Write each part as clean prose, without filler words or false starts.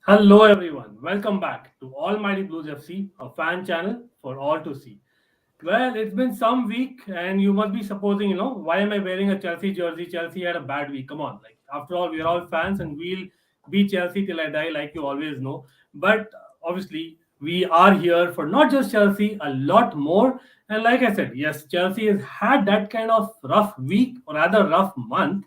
Hello, everyone. Welcome back to Almighty Blues FC, a fan channel for all to see. Well, it's been some week, and you must be supposing, why am I wearing a Chelsea jersey? Chelsea had a bad week. Come on, like after all, we're all fans, and we'll be Chelsea till I die, like you always know. But obviously, we are here for not just Chelsea, a lot more. And like I said, yes, Chelsea has had that kind of rough week, or rather rough month.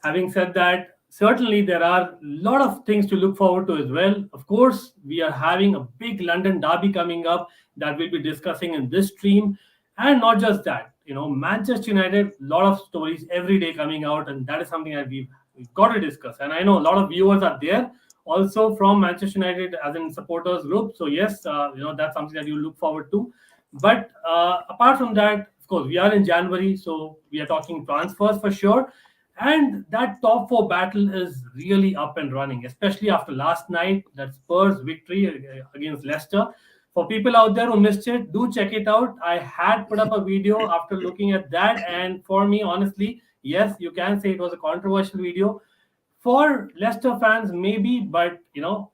Having said that, certainly there are a lot of things to look forward to as well. Of course, we are having a big London derby coming up that we'll be discussing in this stream. And not just that, Manchester United, a lot of stories every day coming out, and that is something that we've got to discuss. And I know a lot of viewers are there also from Manchester United as in supporters group. So yes, that's something that you look forward to. But apart from that, of course, we are in January, so we are talking transfers for sure. And that top four battle is really up and running, especially after last night, that Spurs victory against Leicester. For people out there who missed it, do check it out. I had put up a video after looking at that, and for me, honestly, yes, you can say it was a controversial video. For Leicester fans, maybe, but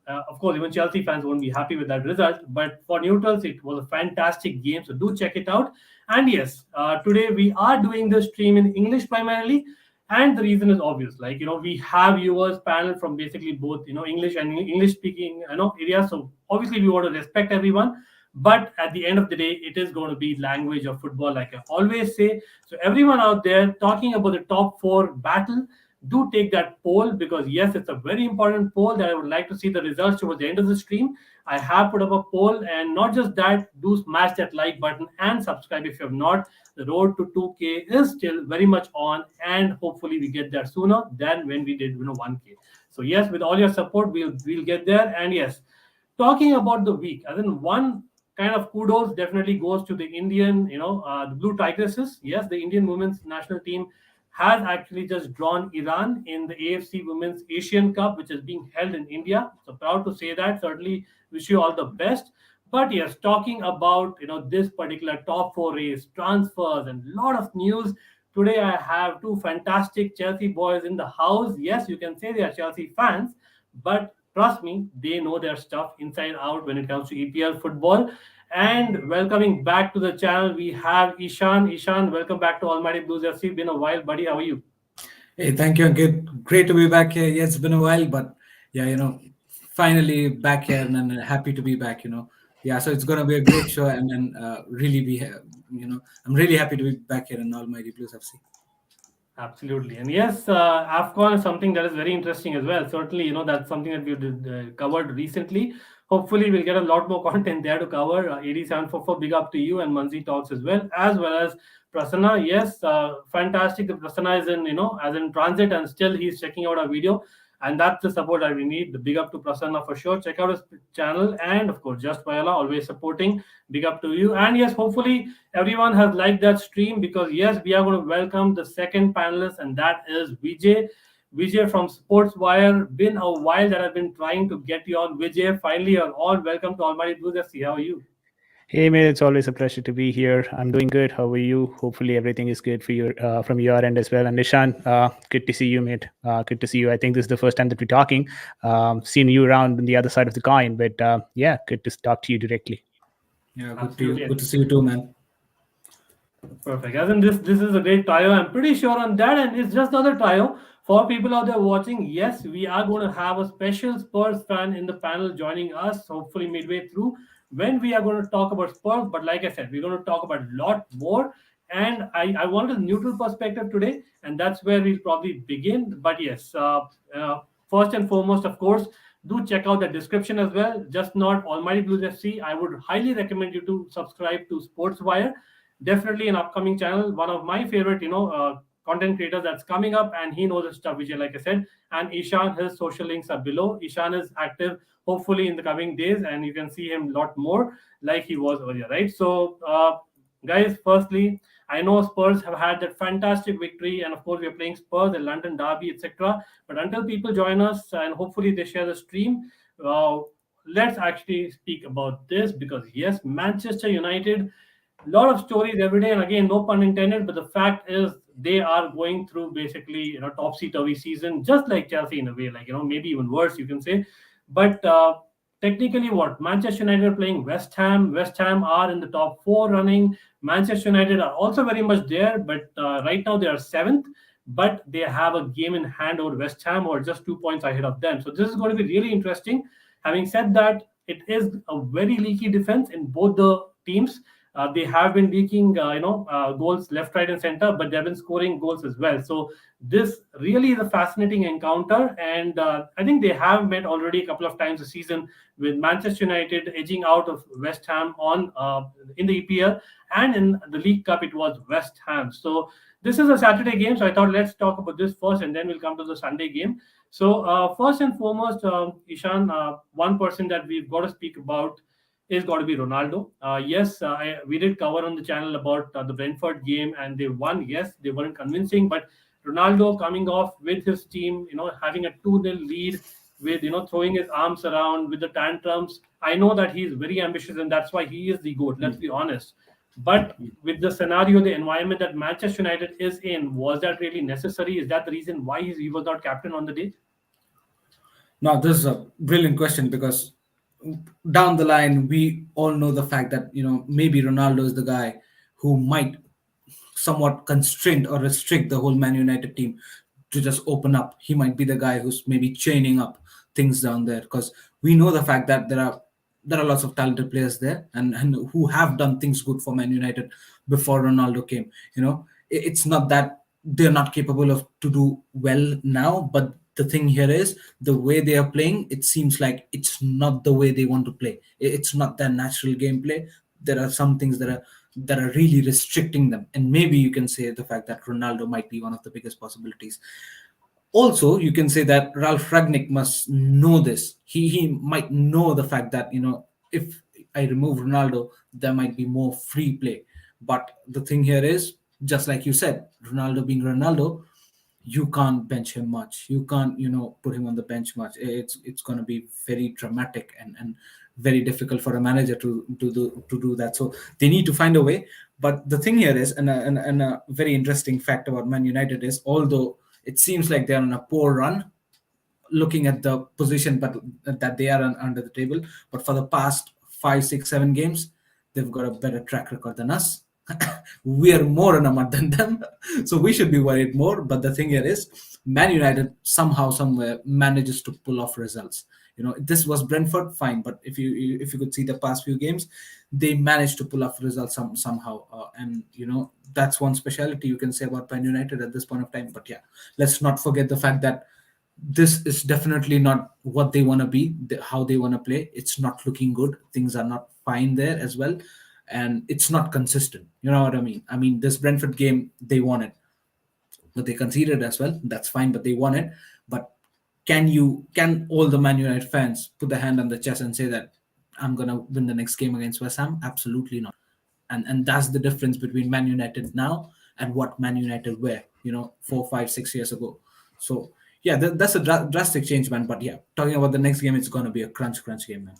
of course, even Chelsea fans won't be happy with that result. But for neutrals, it was a fantastic game. So do check it out. And yes, today we are doing the stream in English primarily, and the reason is obvious. Like we have viewers panel from basically both English and English speaking areas. So obviously we want to respect everyone. But at the end of the day, it is going to be language of football, like I always say. So everyone out there talking about the top four battle, do take that poll, because yes, it's a very important poll that I would like to see the results towards the end of the stream. I have put up a poll, and not just that, do smash that like button and subscribe if you have not. The road to 2K is still very much on, and hopefully we get there sooner than when we did 1K. So yes, with all your support, we'll get there. And yes, talking about the week, as in one kind of kudos definitely goes to the Indian, the Blue Tigresses. Yes, the Indian women's national team has actually just drawn Iran in the AFC Women's Asian Cup, which is being held in India. So proud to say that. Certainly wish you all the best. But yes, talking about this particular top four race, transfers, and a lot of news. Today I have two fantastic Chelsea boys in the house. Yes, you can say they are Chelsea fans, but trust me, they know their stuff inside out when it comes to EPL football. And welcoming back to the channel, we have Ishan. Ishan, welcome back to Almighty Blues FC. Been a while, buddy. How are you? Hey, thank you, Ankit. Great to be back here. Yeah, it's been a while, but yeah, finally back here and happy to be back. Yeah, so it's gonna be a great show, and really I'm really happy to be back here in Almighty Blues FC. Absolutely. And yes, AFCON is something that is very interesting as well. Certainly, that's something that we covered recently. Hopefully, we'll get a lot more content there to cover. 8744, big up to you, and Manzi Talks as well as Prasanna. Yes, fantastic. The Prasanna is in, as in transit, and still he's checking out our video. And that's the support that we need. The big up to Prasanna for sure. Check out his channel. And of course, Just Vayala, always supporting. Big up to you. And yes, hopefully everyone has liked that stream, because yes, we are going to welcome the second panelist, and that is Vijay. Vijay from Sports Wire. Been a while that I've been trying to get you on. Vijay, finally you're on. Welcome to Almighty Blues FC. How are you? Hey, mate, it's always a pleasure to be here. I'm doing good. How are you? Hopefully, everything is good for you from your end as well. And Ishan, good to see you, mate. Good to see you. I think this is the first time that we're talking. Seen you around on the other side of the coin, but yeah, good to talk to you directly. Yeah, good to see you too, man. Perfect. As in this is a great trio. I'm pretty sure on that, and it's just another trio. For people out there watching, yes, we are going to have a special Spurs fan in the panel joining us, hopefully midway through, when we are going to talk about Spurs. But like I said, we're going to talk about a lot more. And I wanted a neutral perspective today, and that's where we'll probably begin. But yes, first and foremost, of course, do check out the description as well. Just not Almighty Blues FC. I would highly recommend you to subscribe to Sports Wire. Definitely an upcoming channel, one of my favorite, content creators that's coming up, and he knows his stuff, Vijay, like I said. And Ishan, his social links are below. Ishan is active, hopefully, in the coming days, and you can see him a lot more like he was earlier, right? So, guys, firstly, I know Spurs have had that fantastic victory, and of course, we're playing Spurs, the London Derby, etc. But until people join us, and hopefully they share the stream, let's actually speak about this, because yes, Manchester United, a lot of stories every day, and again, no pun intended, but the fact is they are going through basically topsy-turvy season, just like Chelsea in a way, like maybe even worse, you can say. But technically, what Manchester United are playing West Ham. West Ham are in the top four running. Manchester United are also very much there, but right now they are seventh. But they have a game in hand over West Ham, or just 2 points ahead of them. So this is going to be really interesting. Having said that, it is a very leaky defense in both the teams. They have been leaking, goals left, right, and center, but they've been scoring goals as well. So this really is a fascinating encounter, and I think they have met already a couple of times this season, with Manchester United edging out of West Ham on in the EPL, and in the League Cup it was West Ham. So this is a Saturday game, so I thought let's talk about this first, and then we'll come to the Sunday game. So first and foremost, Ishan, one person that we've got to speak about is got to be Ronaldo. Yes, we did cover on the channel about the Brentford game, and they won. Yes, they weren't convincing, but Ronaldo coming off with his team, having a 2-0 lead, with throwing his arms around with the tantrums. I know that he's very ambitious, and that's why he is the GOAT. Let's be honest. But with the scenario, the environment that Manchester United is in, was that really necessary? Is that the reason why he was not captain on the day? Now, this is a brilliant question because down the line, we all know the fact that, maybe Ronaldo is the guy who might somewhat constrain or restrict the whole Man United team to just open up. He might be the guy who's maybe chaining up things down there, because we know the fact that there are lots of talented players there, and who have done things good for Man United before Ronaldo came. It's not that they're not capable of to do well now, but the thing here is the way they are playing. It seems like it's not the way they want to play. It's not their natural gameplay. There are some things that are really restricting them, and maybe you can say the fact that Ronaldo might be one of the biggest possibilities. Also, you can say that Ralph Ragnick must know this. He might know the fact that, if I remove Ronaldo, there might be more free play. But the thing here is, just like you said, Ronaldo being Ronaldo, you can't bench him much. You can't, put him on the bench much. It's going to be very dramatic, and very difficult for a manager to do that. So they need to find a way. But the thing here is, and a very interesting fact about Man United is, although it seems like they're on a poor run, looking at the position, but that they are under the table. But for the past 5, 6, 7 games, they've got a better track record than us. We are more in a mud than them, so we should be worried more. But the thing here is, Man United somehow, somewhere manages to pull off results. This was Brentford, fine, but if you could see the past few games, they managed to pull off results somehow, and that's one specialty you can say about Man United at this point of time. But yeah, let's not forget the fact that this is definitely not what they want to be, how they want to play. It's not looking good. Things are not fine there as well, and it's not consistent. You know what I mean? I mean, this Brentford game, they won it, but they conceded as well. That's fine, but they won it. But can all the Man United fans put their hand on the chest and say that I'm gonna win the next game against West Ham? Absolutely not. And that's the difference between Man United now and what Man United were, 4, 5, 6 years ago. So yeah, that's a drastic change, man. But yeah, talking about the next game, it's gonna be a crunch game, man.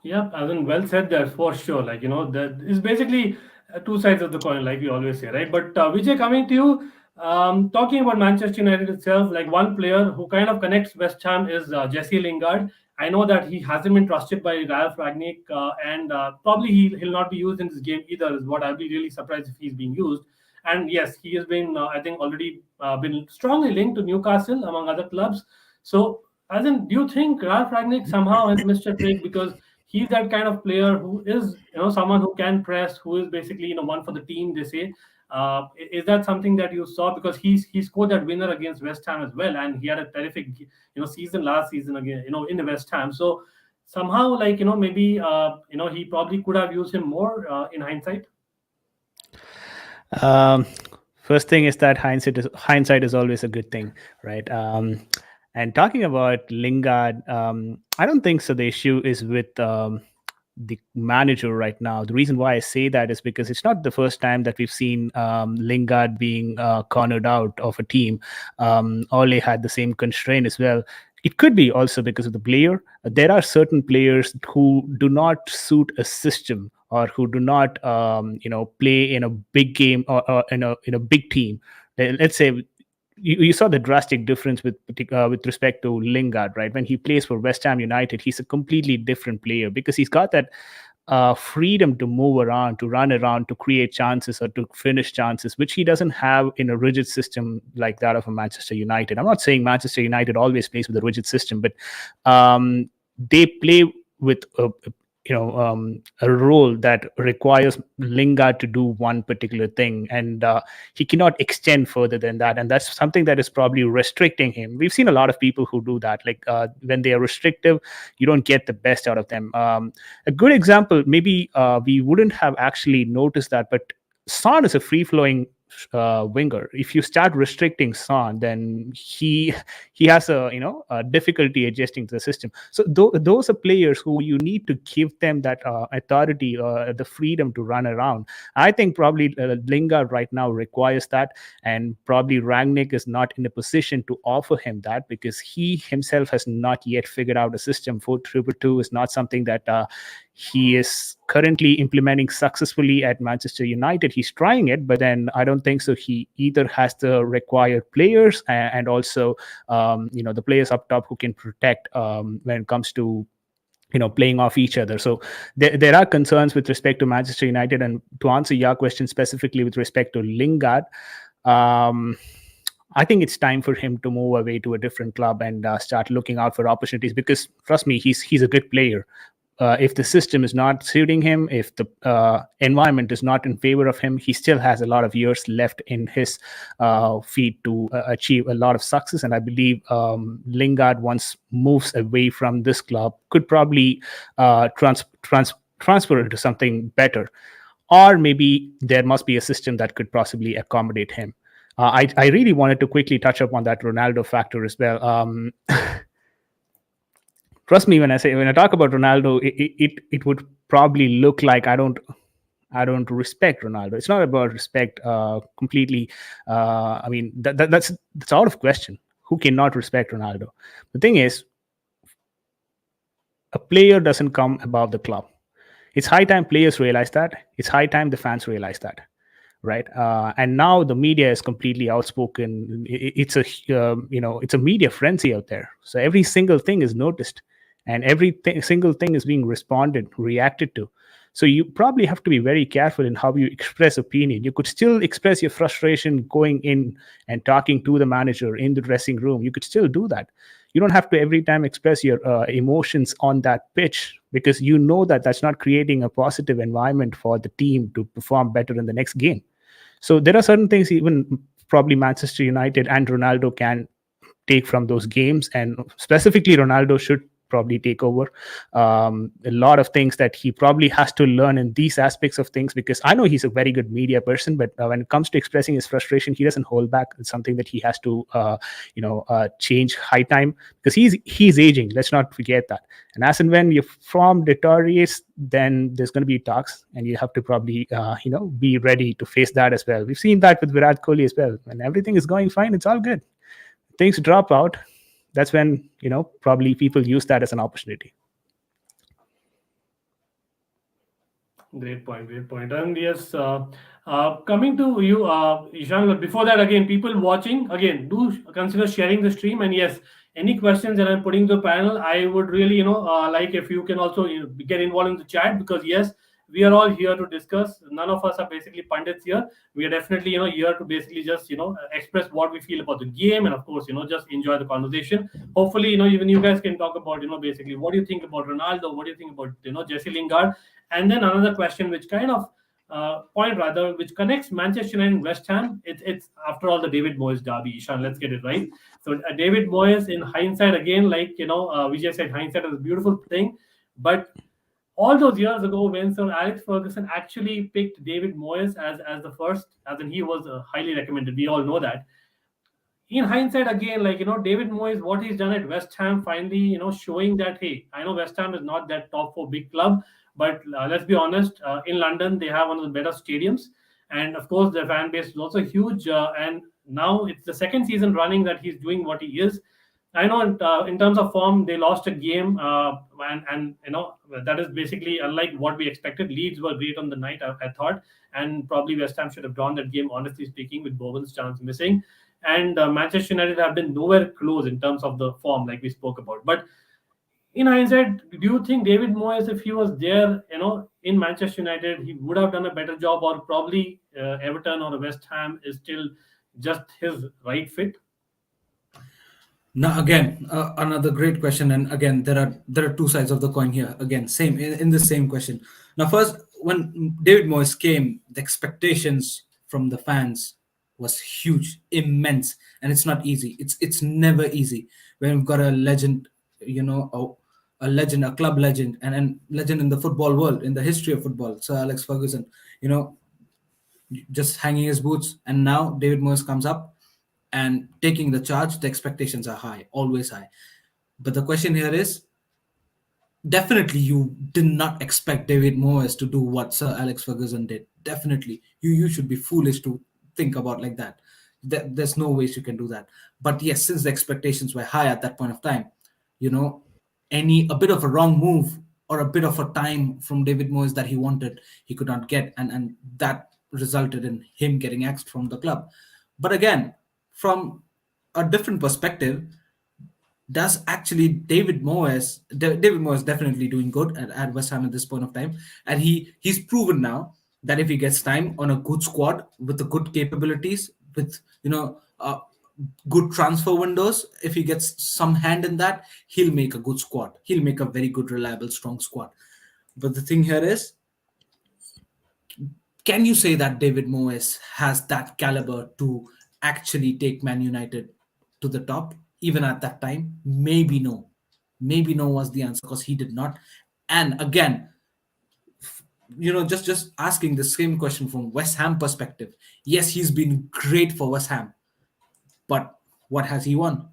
Yeah, as in well said there, for sure. That is basically two sides of the coin, like we always say, right? But Vijay, coming to you, talking about Manchester United itself, like one player who kind of connects West Ham is Jesse Lingard. I know that he hasn't been trusted by Ralph Ragnick, and probably he'll not be used in this game either, is what I'll be really surprised if he's being used. And yes, he has been, I think, already been strongly linked to Newcastle, among other clubs. So, as in, do you think Ralph Ragnick somehow has missed a trick, because he's that kind of player who is, someone who can press, who is basically, one for the team, they say. Is that something that you saw? Because he scored that winner against West Ham as well, and he had a terrific, season last season again, in the West Ham. So somehow, maybe, he probably could have used him more in hindsight. First thing is that hindsight is always a good thing, right? And talking about Lingard, I don't think so. The issue is with the manager right now. The reason why I say that is because it's not the first time that we've seen Lingard being cornered out of a team. Ole had the same constraint as well. It could be also because of the player. There are certain players who do not suit a system, or who do not, play in a big game, or in a big team. Let's say you saw the drastic difference with respect to Lingard, right? When he plays for West Ham United, he's a completely different player because he's got that freedom to move around, to run around, to create chances or to finish chances, which he doesn't have in a rigid system like that of a Manchester United. I'm not saying Manchester United always plays with a rigid system, but they play with a role that requires Lingard to do one particular thing, and he cannot extend further than that. And that's something that is probably restricting him. We've seen a lot of people who do that. Like when they are restrictive, you don't get the best out of them. A good example, maybe we wouldn't have actually noticed that, but Son is a free-flowing winger. If you start restricting Son, then he has a difficulty adjusting to the system. So those are players who you need to give them that authority or the freedom to run around. I think probably Lingard right now requires that, and probably Rangnick is not in a position to offer him that because he himself has not yet figured out a system. 4-2-2 is not something that he is currently implementing successfully at Manchester United. He's trying it, but then I don't think so. He either has the required players and also, the players up top who can protect when it comes to playing off each other. So there are concerns with respect to Manchester United. And to answer your question specifically with respect to Lingard, I think it's time for him to move away to a different club and start looking out for opportunities because, trust me, he's a good player. If the system is not suiting him, if the environment is not in favor of him, he still has a lot of years left in his feet to achieve a lot of success. And I believe Lingard, once moves away from this club, could probably transfer into something better. Or maybe there must be a system that could possibly accommodate him. I really wanted to quickly touch up on that Ronaldo factor as well. Trust me when I talk about Ronaldo, it would probably look like I don't respect Ronaldo. It's not about respect completely. I mean that's out of question. Who cannot respect Ronaldo? The thing is, a player doesn't come above the club. It's high time players realize that. It's high time the fans realize that. Right, and now the media is completely outspoken. It's a media frenzy out there. So every single thing is noticed, and single thing is being reacted to. So you probably have to be very careful in how you express opinion. You could still express your frustration going in and talking to the manager in the dressing room. You could still do that. You don't have to every time express your emotions on that pitch because you know that that's not creating a positive environment for the team to perform better in the next game. So there are certain things even probably Manchester United and Ronaldo can take from those games, and specifically Ronaldo should probably take over a lot of things that he probably has to learn in these aspects of things, because I know he's a very good media person, but when it comes to expressing his frustration, he doesn't hold back. It's something that he has to change high time, because he's aging. Let's not forget that. And as and when your form deteriorates, then there's going to be talks, and you have to probably be ready to face that as well. We've seen that with Virat Kohli as well. When everything is going fine, it's all good. Things drop out. That's when probably people use that as an opportunity. Great point. And yes, coming to you, Ishan, but before that, again, people watching, again, do consider sharing the stream. And yes, any questions that I'm putting to the panel, I would really, like if you can also get involved in the chat, because yes, we are all here to discuss. None of us are basically pundits here. We are definitely, here to basically just, express what we feel about the game, and of course, just enjoy the conversation. Hopefully, even you guys can talk about, basically what do you think about Ronaldo, what do you think about, Jesse Lingard, and then another question, which kind of which connects Manchester United and West Ham. It's after all the David Moyes derby. Ishan, let's get it right. So David Moyes, in hindsight, again, like Vijay said, hindsight is a beautiful thing, but all those years ago, when Sir Alex Ferguson actually picked David Moyes as the first, as in he was highly recommended. We all know that. In hindsight, again, David Moyes, what he's done at West Ham, finally, showing that, hey, I know West Ham is not that top 4 big club, but let's be honest, in London, they have one of the better stadiums. And of course, their fan base is also huge. And now it's the second season running that he's doing what he is. I know in terms of form, they lost a game, and that is basically unlike what we expected. Leeds were great on the night, I thought, and probably West Ham should have drawn that game, honestly speaking, with Bowen's chance missing. and Manchester United have been nowhere close in terms of the form, like we spoke about. But in hindsight, do you think David Moyes, if he was there, in Manchester United, he would have done a better job, or probably Everton or West Ham is still just his right fit? Now again, another great question, and again, there are two sides of the coin here. Again, same in the same question. Now, first, when David Moyes came, the expectations from the fans was huge, immense, and it's not easy. It's never easy when we've got a legend, a legend, a club legend, and legend in the football world, in the history of football, Sir Alex Ferguson. You know, just hanging his boots, and now David Moyes comes up and taking the charge. The expectations are high, always high. But the question here is, definitely you did not expect David Moyes to do what Sir Alex Ferguson did. Definitely, you should be foolish to think about like that. There's no ways you can do that. But yes, since the expectations were high at that point of time, you know, a bit of a wrong move or a bit of a time from David Moyes that he wanted, he could not get, and that resulted in him getting axed from the club. But again, from a different perspective, does actually David Moyes definitely doing good at West Ham at this point of time, and he's proven now that if he gets time on a good squad with the good capabilities, with good transfer windows, if he gets some hand in that, he'll make a good squad. He'll make a very good, reliable, strong squad. But the thing here is, can you say that David Moyes has that caliber to actually take Man United to the top, even at that time? Maybe no. Maybe no was the answer, because he did not. And again, just asking the same question from West Ham perspective. Yes, he's been great for West Ham, but what has he won?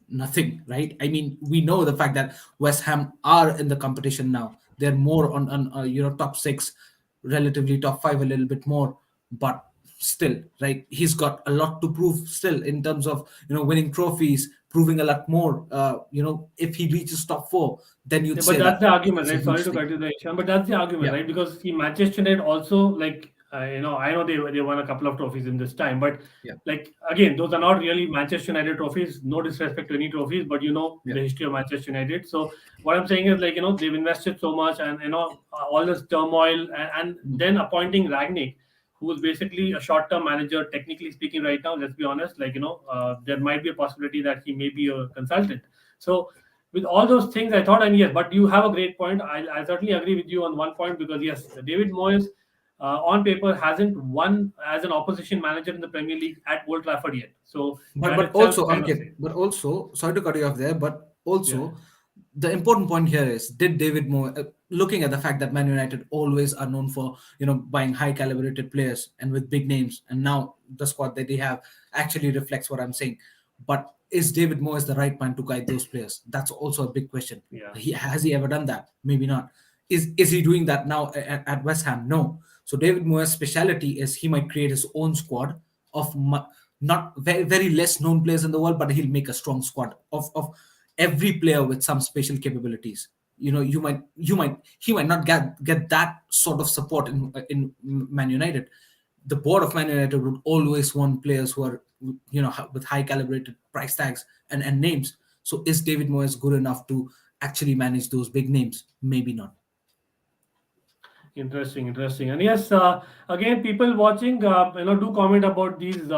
Nothing, right? I mean, we know the fact that West Ham are in the competition now. They're more on top six, relatively top five a little bit more, but still, right? He's got a lot to prove still in terms of winning trophies, proving a lot more. If he reaches top four, then you'd Yeah, say but that's that the argument, it's a right? Sorry huge to thing. cut you there, Ishan, but that's the argument, Yeah. right? Because see, Manchester United also, like, I know they won a couple of trophies in this time, but Yeah. like, again, those are not really Manchester United trophies. No disrespect to any trophies, but Yeah. the history of Manchester United. So what I'm saying is, like, they've invested so much, and all this turmoil, and then appointing Ragnick, who is basically a short-term manager, technically speaking, right now. Let's be honest, like, there might be a possibility that he may be a consultant. So with all those things, I thought, and yes, but you have a great point. I certainly agree with you on one point, because yes, David Moyes, on paper, hasn't won as an opposition manager in the Premier League at Old Trafford yet. So But that but itself also kind of says, Ankit, but also, sorry to cut you off there, but yeah, also the important point here is, did David Moyes, looking at the fact that Man United always are known for buying high calibrated players and with big names, and now the squad that they have actually reflects what I'm saying. But is David Moyes the right man to guide those players? That's also a big question. yeah. Has he ever done that? Maybe not. Is he doing that now at West Ham? No. So David Moyes' speciality is he might create his own squad of not very, very less known players in the world, but he'll make a strong squad of every player with some special capabilities. He might not get that sort of support in Man United. The board of Man United would always want players who are with high calibrated price tags and names. So is David Moyes good enough to actually manage those big names? Maybe not. Interesting, interesting. And yes, again, people watching, do comment about these,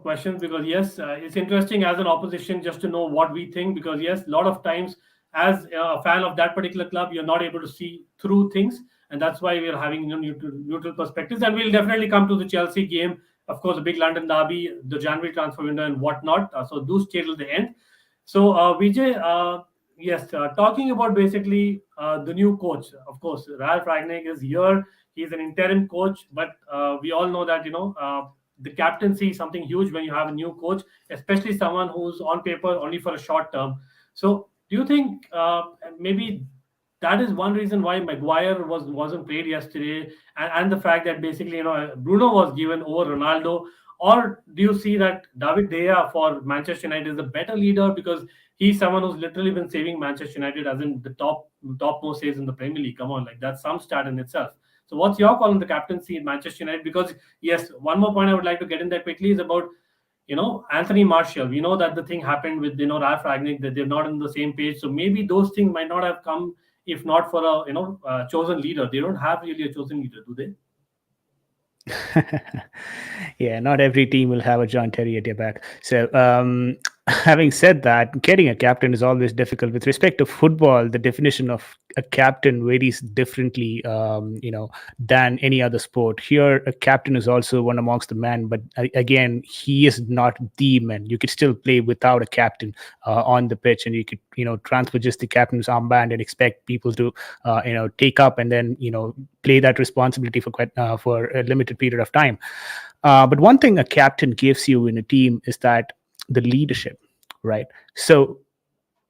questions, because yes, it's interesting as an opposition just to know what we think, because yes, a lot of times as a fan of that particular club, you're not able to see through things, and that's why we're having neutral perspectives. And we'll definitely come to the Chelsea game, of course, the big London derby, the January transfer window, and whatnot. So do stay till the end. So, Vijay, yes, talking about basically the new coach. Of course, Ralph Ragnick is here. He's an interim coach, but we all know that the captaincy is something huge when you have a new coach, especially someone who's on paper only for a short term. So, do you think maybe that is one reason why Maguire wasn't played yesterday, and the fact that basically Bruno was given over Ronaldo? Or do you see that David De Gea for Manchester United is a better leader, because he's someone who's literally been saving Manchester United as in the topmost saves in the Premier League? Come on, like that's some stat in itself. So what's your call on the captaincy in Manchester United? Because yes, one more point I would like to get in there quickly is about Anthony Martial. We know that the thing happened with Ralph Ragnick, that they're not on the same page. So maybe those things might not have come if not for a chosen leader. They don't have really a chosen leader, do they? Yeah, not every team will have a John Terry at your back. So, having said that, getting a captain is always difficult. With respect to football, the definition of a captain varies differently, than any other sport. Here, a captain is also one amongst the men, but again, he is not the man. You could still play without a captain on the pitch, and you could, transfer just the captain's armband and expect people to, take up and then, play that responsibility for a limited period of time. But one thing a captain gives you in a team is that the leadership, right? So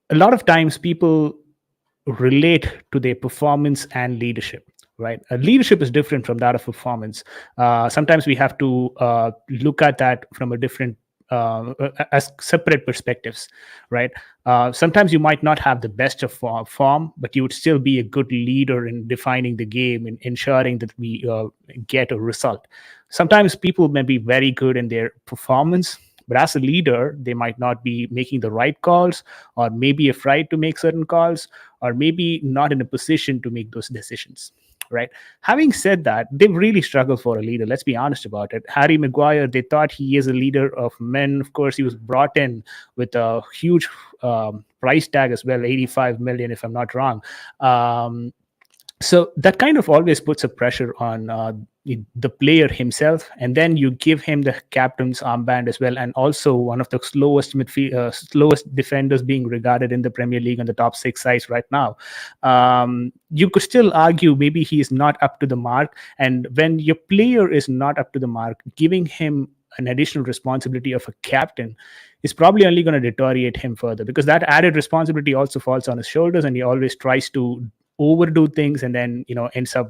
a lot of times people relate to their performance and leadership, right? Leadership is different from that of performance. Sometimes we have to look at that from a different as separate perspectives, right? Sometimes you might not have the best of form, but you would still be a good leader in defining the game and ensuring that we get a result. Sometimes people may be very good in their performance, but as a leader, they might not be making the right calls, or maybe afraid to make certain calls, or maybe not in a position to make those decisions, right? Having said that, they've really struggled for a leader. Let's be honest about it. Harry Maguire, they thought he is a leader of men. Of course, he was brought in with a huge price tag as well, 85 million, if I'm not wrong. So that kind of always puts a pressure on the player himself, and then you give him the captain's armband as well, and also one of the slowest defenders being regarded in the Premier League on the top 6 sides right now. You could still argue maybe he is not up to the mark, and when your player is not up to the mark, giving him an additional responsibility of a captain is probably only going to deteriorate him further, because that added responsibility also falls on his shoulders, and he always tries to overdo things, and then ends up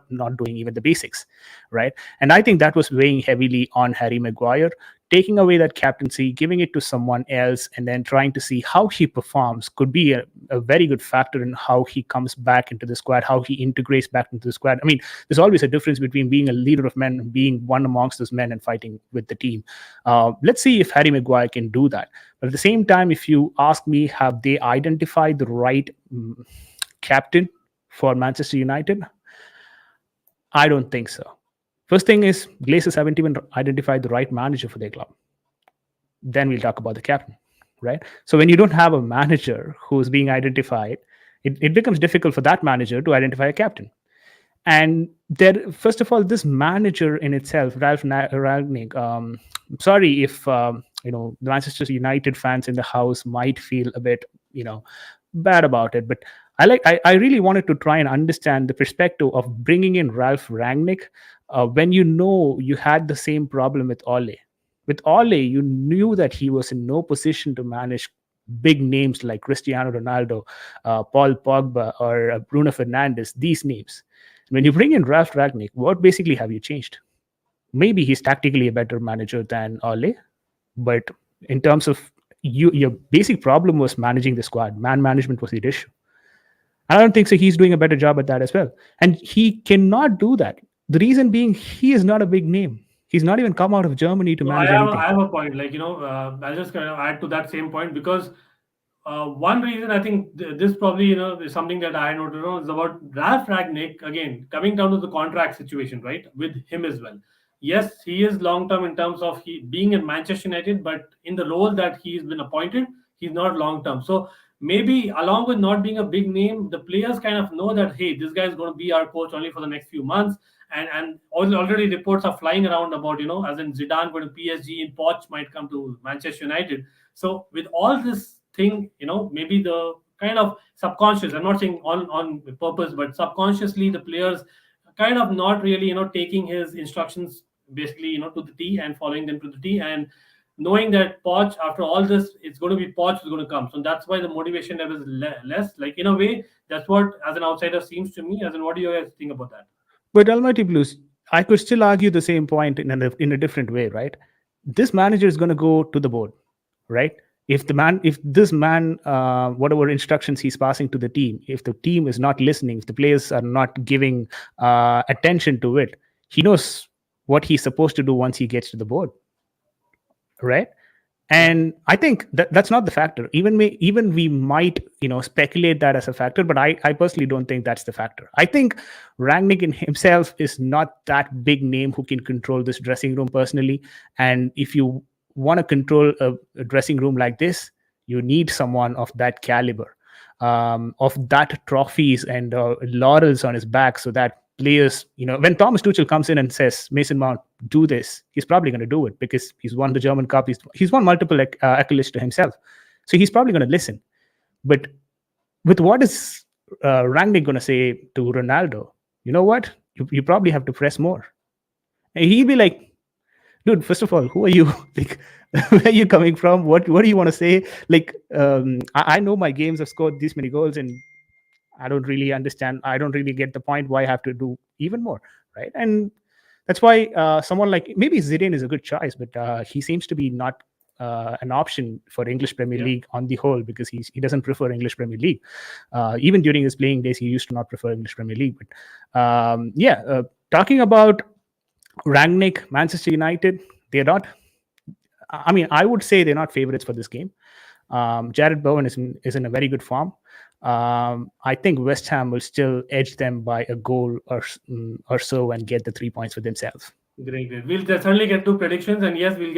not doing even the basics, right? And I think that was weighing heavily on Harry Maguire. Taking away that captaincy, giving it to someone else, and then trying to see how he performs could be a very good factor in how he comes back into the squad, how he integrates back into the squad. I mean, there's always a difference between being a leader of men and being one amongst those men and fighting with the team. Let's see if Harry Maguire can do that. But at the same time, if you ask me, have they identified the right captain for Manchester United? I don't think so. First thing is, Glazers haven't even identified the right manager for their club. Then we'll talk about the captain, right? So when you don't have a manager who's being identified, it becomes difficult for that manager to identify a captain. And there, first of all, this manager in itself, Ralph Rangnick, sorry if the Manchester United fans in the house might feel a bit bad about it, but I really wanted to try and understand the perspective of bringing in Ralph Rangnick when you had the same problem with Ole. With Ole, you knew that he was in no position to manage big names like Cristiano Ronaldo, Paul Pogba, or Bruno Fernandes, these names. When you bring in Ralph Rangnick, what basically have you changed? Maybe he's tactically a better manager than Ole, but in terms of your basic problem was managing the squad. Man management was the issue. I don't think so. He's doing a better job at that as well. And he cannot do that. The reason being, he is not a big name. He's not even come out of Germany to manage anything. I have a point. I'll just kind of add to that same point, because one reason I think this probably is something that I noted on is about Ralph Ragnick, again coming down to the contract situation, right, with him as well. Yes, he is long term in terms of he being in Manchester United, but in the role that he's been appointed, he's not long term. So maybe along with not being a big name, the players kind of know that, hey, this guy is going to be our coach only for the next few months. And already reports are flying around about, as in Zidane going to PSG and Poch might come to Manchester United. So with all this thing, maybe the kind of subconscious, I'm not saying on purpose, but subconsciously the players kind of not really, taking his instructions basically, to the T and following them to the T, and knowing that Poch, after all this, it's going to be Poch who's going to come. So that's why the motivation level is less. Like, in a way, that's what, as an outsider, seems to me. As in, what do you guys think about that? But Almighty Blues, I could still argue the same point in a different way, right? This manager is going to go to the board, right? If this man, whatever instructions he's passing to the team, if the team is not listening, if the players are not giving attention to it, he knows what he's supposed to do once he gets to the board. right? And I think that's not the factor. Even we might speculate that as a factor, but I personally don't think that's the factor. I think Rangnick in himself is not that big name who can control this dressing room personally. And if you want to control a dressing room like this, you need someone of that caliber, of that trophies and laurels on his back, so that players, when Thomas Tuchel comes in and says, Mason Mount, do this, he's probably going to do it because he's won the German Cup. He's won multiple accolades to himself. So he's probably going to listen. But with what is Rangnick going to say to Ronaldo? You know what? You probably have to press more. And he'd be like, dude, first of all, who are you? Like, where are you coming from? What do you want to say? Like, I know my games have scored these many goals, and I don't really understand. I don't really get the point why I have to do even more, right? And that's why someone like maybe Zidane is a good choice, but he seems to be not an option for English Premier League on the whole, because he doesn't prefer English Premier League. Even during his playing days, he used to not prefer English Premier League. But talking about Rangnick, Manchester United, they're not. I mean, I would say they're not favorites for this game. Jared Bowen is in a very good form. I think West Ham will still edge them by a goal or so and get the 3 points for themselves. Great. We'll certainly get to predictions, and yes, we'll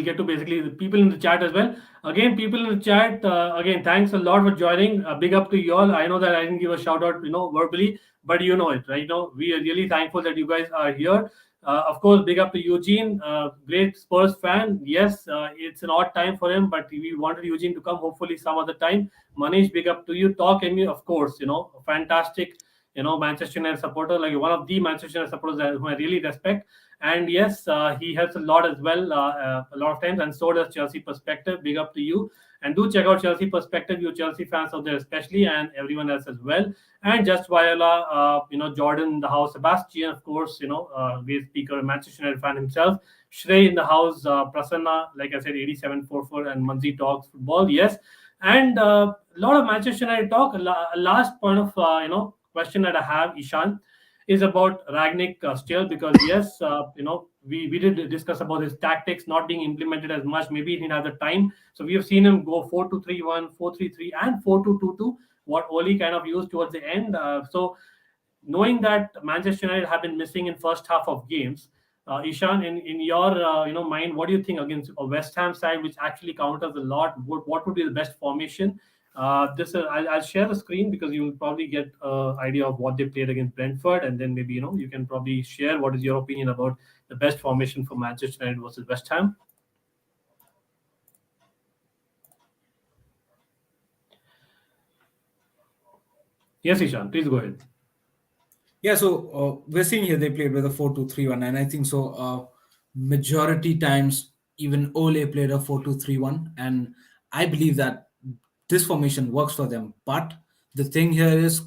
get to basically the people in the chat as well. Again, people in the chat, again, thanks a lot for joining. Big up to you all. I know that I didn't give a shout out, verbally, but you know it, right? We are really thankful that you guys are here. Of course, big up to Eugene, great Spurs fan. Yes, it's an odd time for him, but we wanted Eugene to come hopefully some other time. Manish, big up to you. Talk MU, of course, fantastic, Manchester United supporter, like one of the Manchester United supporters whom I really respect. And yes, he helps a lot as well, a lot of times, and so does Chelsea Perspective. Big up to you. And do check out Chelsea Perspective, you Chelsea fans out there especially, and everyone else as well. And Just Viola, Jordan in the house, Sebastian, of course, great speaker, Manchester United fan himself. Shrey in the house, Prasanna, like I said, 8744, and Manzi talks football, yes. And a lot of Manchester United talk. Last point of, question that I have, Ishan, is about Ragnick still, because yes, we did discuss about his tactics not being implemented as much. Maybe he didn't have the time. So we have seen him go 4-2-3-1, 4-3-3, and 4-2-2-2, what Oli kind of used towards the end. So knowing that Manchester United have been missing in first half of games, Ishan, in your mind, what do you think against a West Ham side which actually counters a lot? What would be the best formation? I'll share the screen because you will probably get an idea of what they played against Brentford, and then maybe you can probably share what is your opinion about the best formation for Manchester United versus West Ham. Yes, Ishan, please go ahead. Yeah, so we're seeing here they played with a 4-2-3-1, and I think so. Majority times, even Ole played a 4-2-3-1, and I believe that this formation works for them. But the thing here is,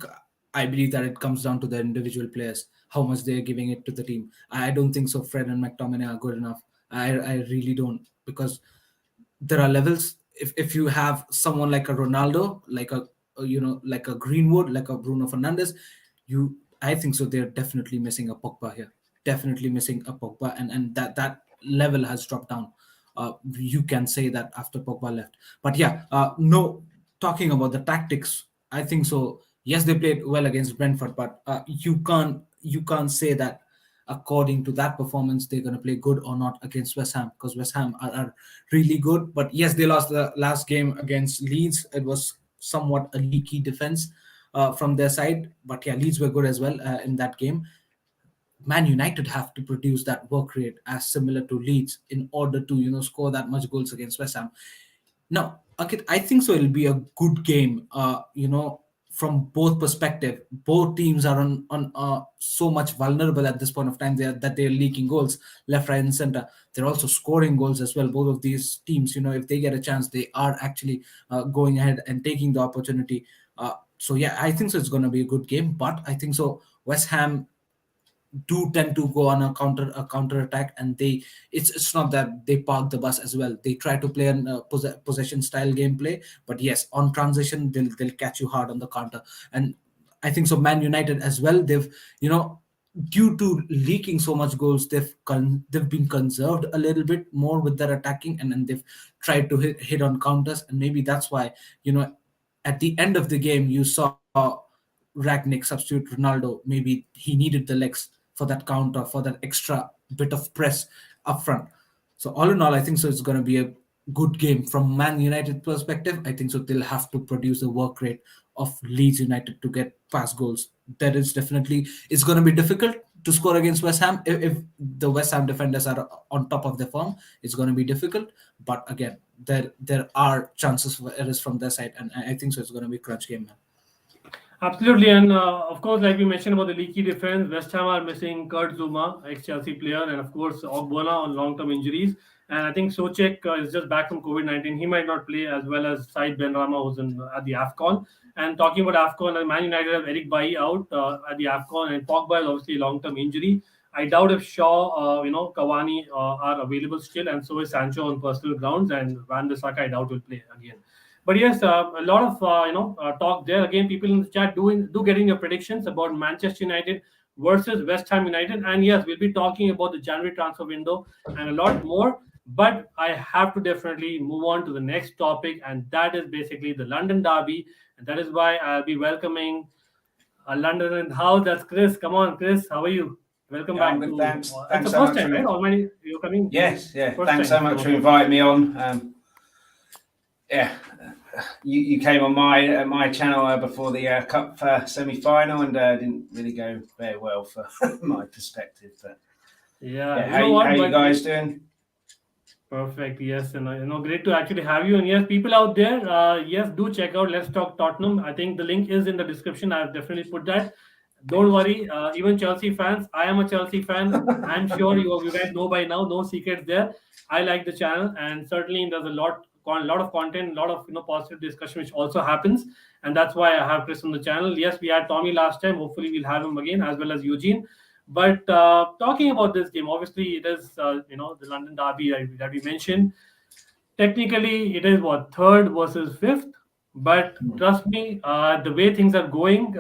I believe that it comes down to the individual players, how much they're giving it to the team. I don't think so. Fred and McTominay are good enough. I really don't, because there are levels. If you have someone like a Ronaldo, like like a Greenwood, like a Bruno Fernandes, I think so they're definitely missing a Pogba here. Definitely missing a Pogba, and that level has dropped down. You can say that after Pogba left. But yeah, no, talking about the tactics, I think so. Yes, they played well against Brentford, but you can't say that according to that performance they're going to play good or not against West Ham, because West Ham are really good. But yes, they lost the last game against Leeds. It was somewhat a leaky defense from their side, but yeah, Leeds were good as well in that game. Man United have to produce that work rate as similar to Leeds in order to score that much goals against West Ham. Now, Ankit, I think so. It'll be a good game. From both perspective, both teams are on so much vulnerable at this point of time. They're leaking goals left, right, and center. They're also scoring goals as well. Both of these teams, if they get a chance, they are actually going ahead and taking the opportunity. So yeah, I think so. It's going to be a good game, but I think so. West Ham do tend to go on a counter attack, and it's not that they park the bus as well. They try to play a possession style gameplay, but yes, on transition they'll catch you hard on the counter. And I think so Man United as well, they've due to leaking so much goals, they've been conserved a little bit more with their attacking, and then they've tried to hit on counters, and maybe that's why, at the end of the game you saw Ragnick substitute Ronaldo. Maybe he needed the legs for that counter, for that extra bit of press up front. So all in all, I think so it's going to be a good game from Man United perspective. I think so they'll have to produce a work rate of Leeds United to get past goals. That is definitely, it's going to be difficult to score against West Ham. If the West Ham defenders are on top of their form, it's going to be difficult. But again, there are chances for errors from their side, and I think so it's going to be a crunch game, man. Absolutely, and of course, like we mentioned about the leaky defense, West Ham are missing Kurt Zuma, ex-Chelsea player, and of course Ogbonna on long-term injuries. And I think Souček is just back from COVID-19. He might not play, as well as Said Benrahma, who's at the AFCON. And talking about AFCON, Man United have Eric Bailly out at the AFCON, and Pogba is obviously a long-term injury. I doubt if Shaw, Cavani are available still, and so is Sancho on personal grounds, and Van Bissaka I doubt will play again. But yes, a lot of talk there. Again, people in the chat do get in your predictions about Manchester United versus West Ham United. And yes, we'll be talking about the January transfer window and a lot more. But I have to definitely move on to the next topic, and that is basically the London Derby. And that is why I'll be welcoming a London in the house. That's Chris. Come on, Chris. How are you? Welcome back. I'm good, thanks. It's Thanks the so first much time, right? Already you're coming? Yes, yeah. First Thanks time. so much for inviting me on. You came on my channel before the Cup semi-final, and didn't really go very well for my perspective. But Yeah. how you guys doing? Perfect. Yes, and great to actually have you. And yes, people out there, yes, do check out Let's Talk Tottenham. I think the link is in the description. I've definitely put that. Don't worry, even Chelsea fans. I am a Chelsea fan. I'm sure you guys know by now. No secrets there. I like the channel, and certainly there's a lot of content, a lot of positive discussion which also happens, and that's why I have Chris on the channel. Yes, we had Tommy last time. Hopefully, we'll have him again, as well as Eugene. But talking about this game, obviously it is the London Derby that we mentioned. Technically, it is what, third versus fifth. But trust me, the way things are going,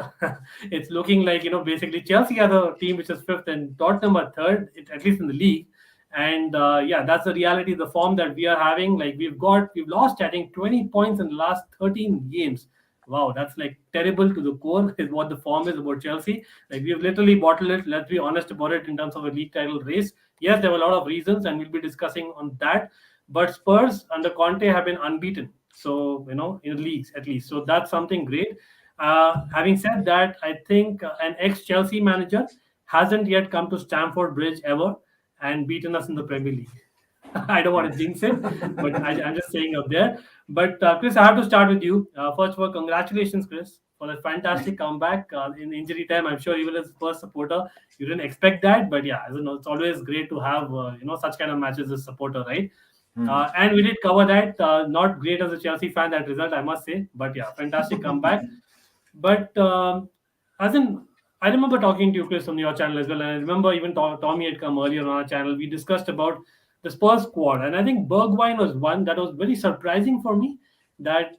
it's looking like basically Chelsea are the team which is fifth, and Tottenham are third, at least in the league. And that's the reality, the form that we are having. Like we've lost, I think, 20 points in the last 13 games. Wow, that's like terrible to the core, is what the form is about Chelsea. Like we've literally bottled it. Let's be honest about it in terms of a league title race. Yes, there were a lot of reasons, and we'll be discussing on that. But Spurs under Conte have been unbeaten. So, in leagues at least. So that's something great. Having said that, I think an ex-Chelsea manager hasn't yet come to Stamford Bridge ever and beaten us in the Premier League. I don't want to jinx it, but I'm just saying out there. But Chris, I have to start with you. First of all, congratulations, Chris, for the fantastic comeback in injury time. I'm sure even as first supporter, you didn't expect that. But yeah, it's always great to have such kind of matches as supporter, right? And we did cover that. Not great as a Chelsea fan, that result, I must say. But yeah, fantastic comeback. But I remember talking to you, Chris, on your channel as well. And I remember even Tommy had come earlier on our channel. We discussed about the Spurs squad. And I think Bergwijn was one that was very surprising for me, that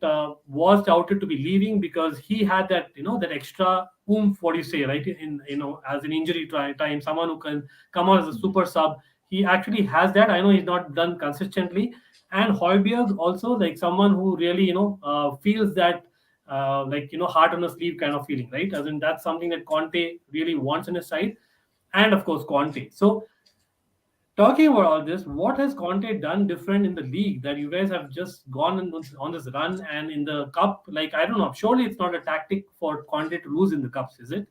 was touted to be leaving because he had that, that extra oomph, what you say, right? As an injury time, someone who can come on as a super sub. He actually has that. I know he's not done consistently. And Højbjerg also, like someone who really, feels that, heart on a sleeve kind of feeling, right? As in that's something that Conte really wants on his side. And of course, Conte. So talking about all this, what has Conte done different in the league that you guys have just gone on this run, and in the cup? Like, I don't know. Surely it's not a tactic for Conte to lose in the cups, is it?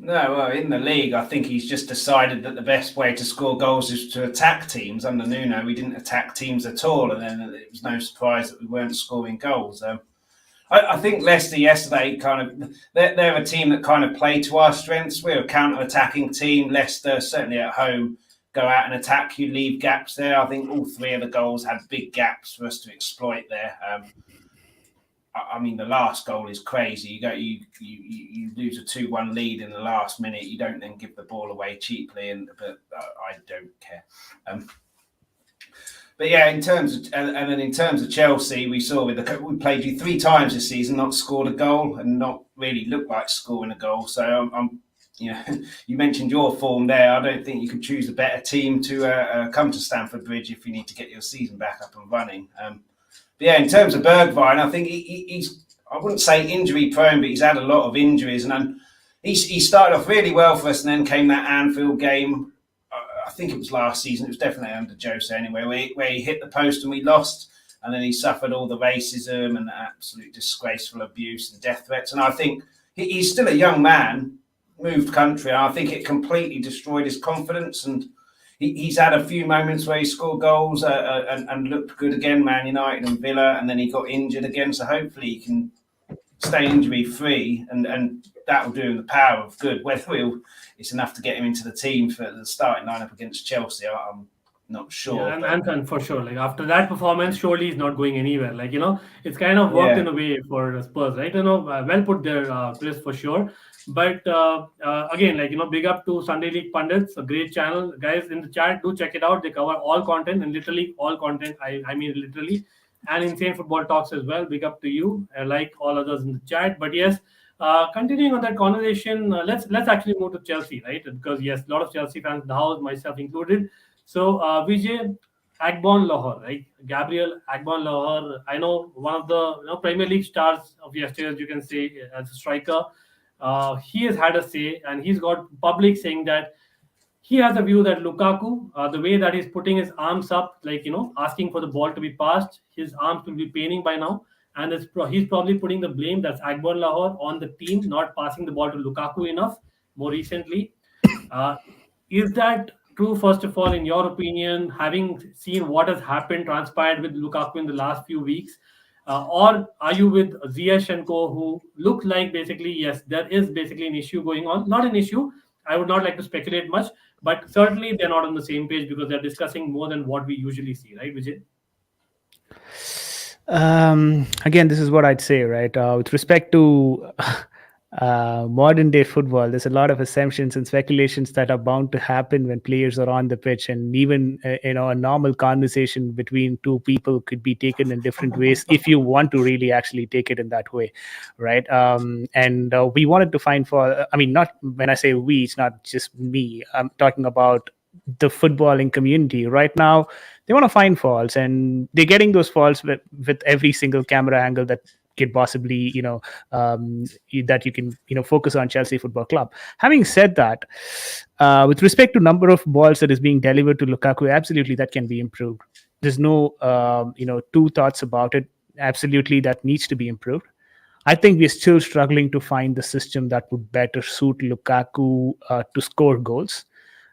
No, well, in the league, I think he's just decided that the best way to score goals is to attack teams. Under Nuno, we didn't attack teams at all, and then it was no surprise that we weren't scoring goals. I think Leicester yesterday they're a team that kind of play to our strengths. We're a counter-attacking team. Leicester, certainly at home, go out and attack you, leave gaps there. I think all three of the goals had big gaps for us to exploit there. I mean, the last goal is crazy. You lose a 2-1 lead in the last minute. You don't then give the ball away cheaply, but I don't care. But yeah, in terms of Chelsea, we saw we played you 3 times this season, not scored a goal, and not really looked like scoring a goal. So you know, you mentioned your form there. I don't think you could choose a better team to come to Stamford Bridge if you need to get your season back up and running. But yeah, in terms of Bergwijn, I think he's, I wouldn't say injury prone, but he's had a lot of injuries. And he started off really well for us, and then came that Anfield game. I think it was last season. It was definitely under Jose anyway, where he hit the post and we lost. And then he suffered all the racism and the absolute disgraceful abuse and death threats. And I think he's still a young man, moved country. I think it completely destroyed his confidence. And he's had a few moments where he scored goals and looked good again, Man United and Villa, and then he got injured again. So hopefully he can stay injury free, and that will do him the power of good. Whether it's enough to get him into the team for the starting lineup against Chelsea, I'm not sure. Yeah, and for sure, like after that performance, surely he's not going anywhere. Like, it's kind of worked in a way for Spurs, right? Well put there, Chris, for sure. But again, like, big up to Sunday League Pundits, a great channel. Guys in the chat, do check it out. They cover all content, and literally all content. I mean literally, and Insane Football Talks as well. Big up to you, like all others in the chat. But yes, continuing on that conversation, let's actually move to Chelsea, right? Because yes, a lot of Chelsea fans in the house, myself included. So Vijay, Agbon Lahore, right? Gabriel Agbon Lahore. I know one of the Premier League stars of yesterday, as you can say, as a striker. He has had a say, and he's got public saying that he has a view that Lukaku, the way that he's putting his arms up, like, asking for the ball to be passed, his arms will be paining by now. And he's probably putting the blame, that's Agbon Lahore, on the team not passing the ball to Lukaku enough more recently. Is that true, first of all, in your opinion, having seen what has transpired with Lukaku in the last few weeks? Or are you with Ziyech and co, who look like basically, yes, there is basically an issue going on? Not an issue. I would not like to speculate much, but certainly they're not on the same page because they're discussing more than what we usually see, right, Vijay? Again, this is what I'd say, right? With respect to modern day football, there's a lot of assumptions and speculations that are bound to happen when players are on the pitch, and even a normal conversation between two people could be taken in different ways if you want to really actually take it in that way, right? And we wanted to find for, I mean, not when I say we, it's not just me. I'm talking about the footballing community right now. They want to find faults, and they're getting those faults with every single camera angle that could possibly that you can focus on Chelsea Football Club. Having said that, with respect to number of balls that is being delivered to Lukaku, absolutely that can be improved. There's no two thoughts about it. Absolutely that needs to be improved. I think we're still struggling to find the system that would better suit Lukaku to score goals.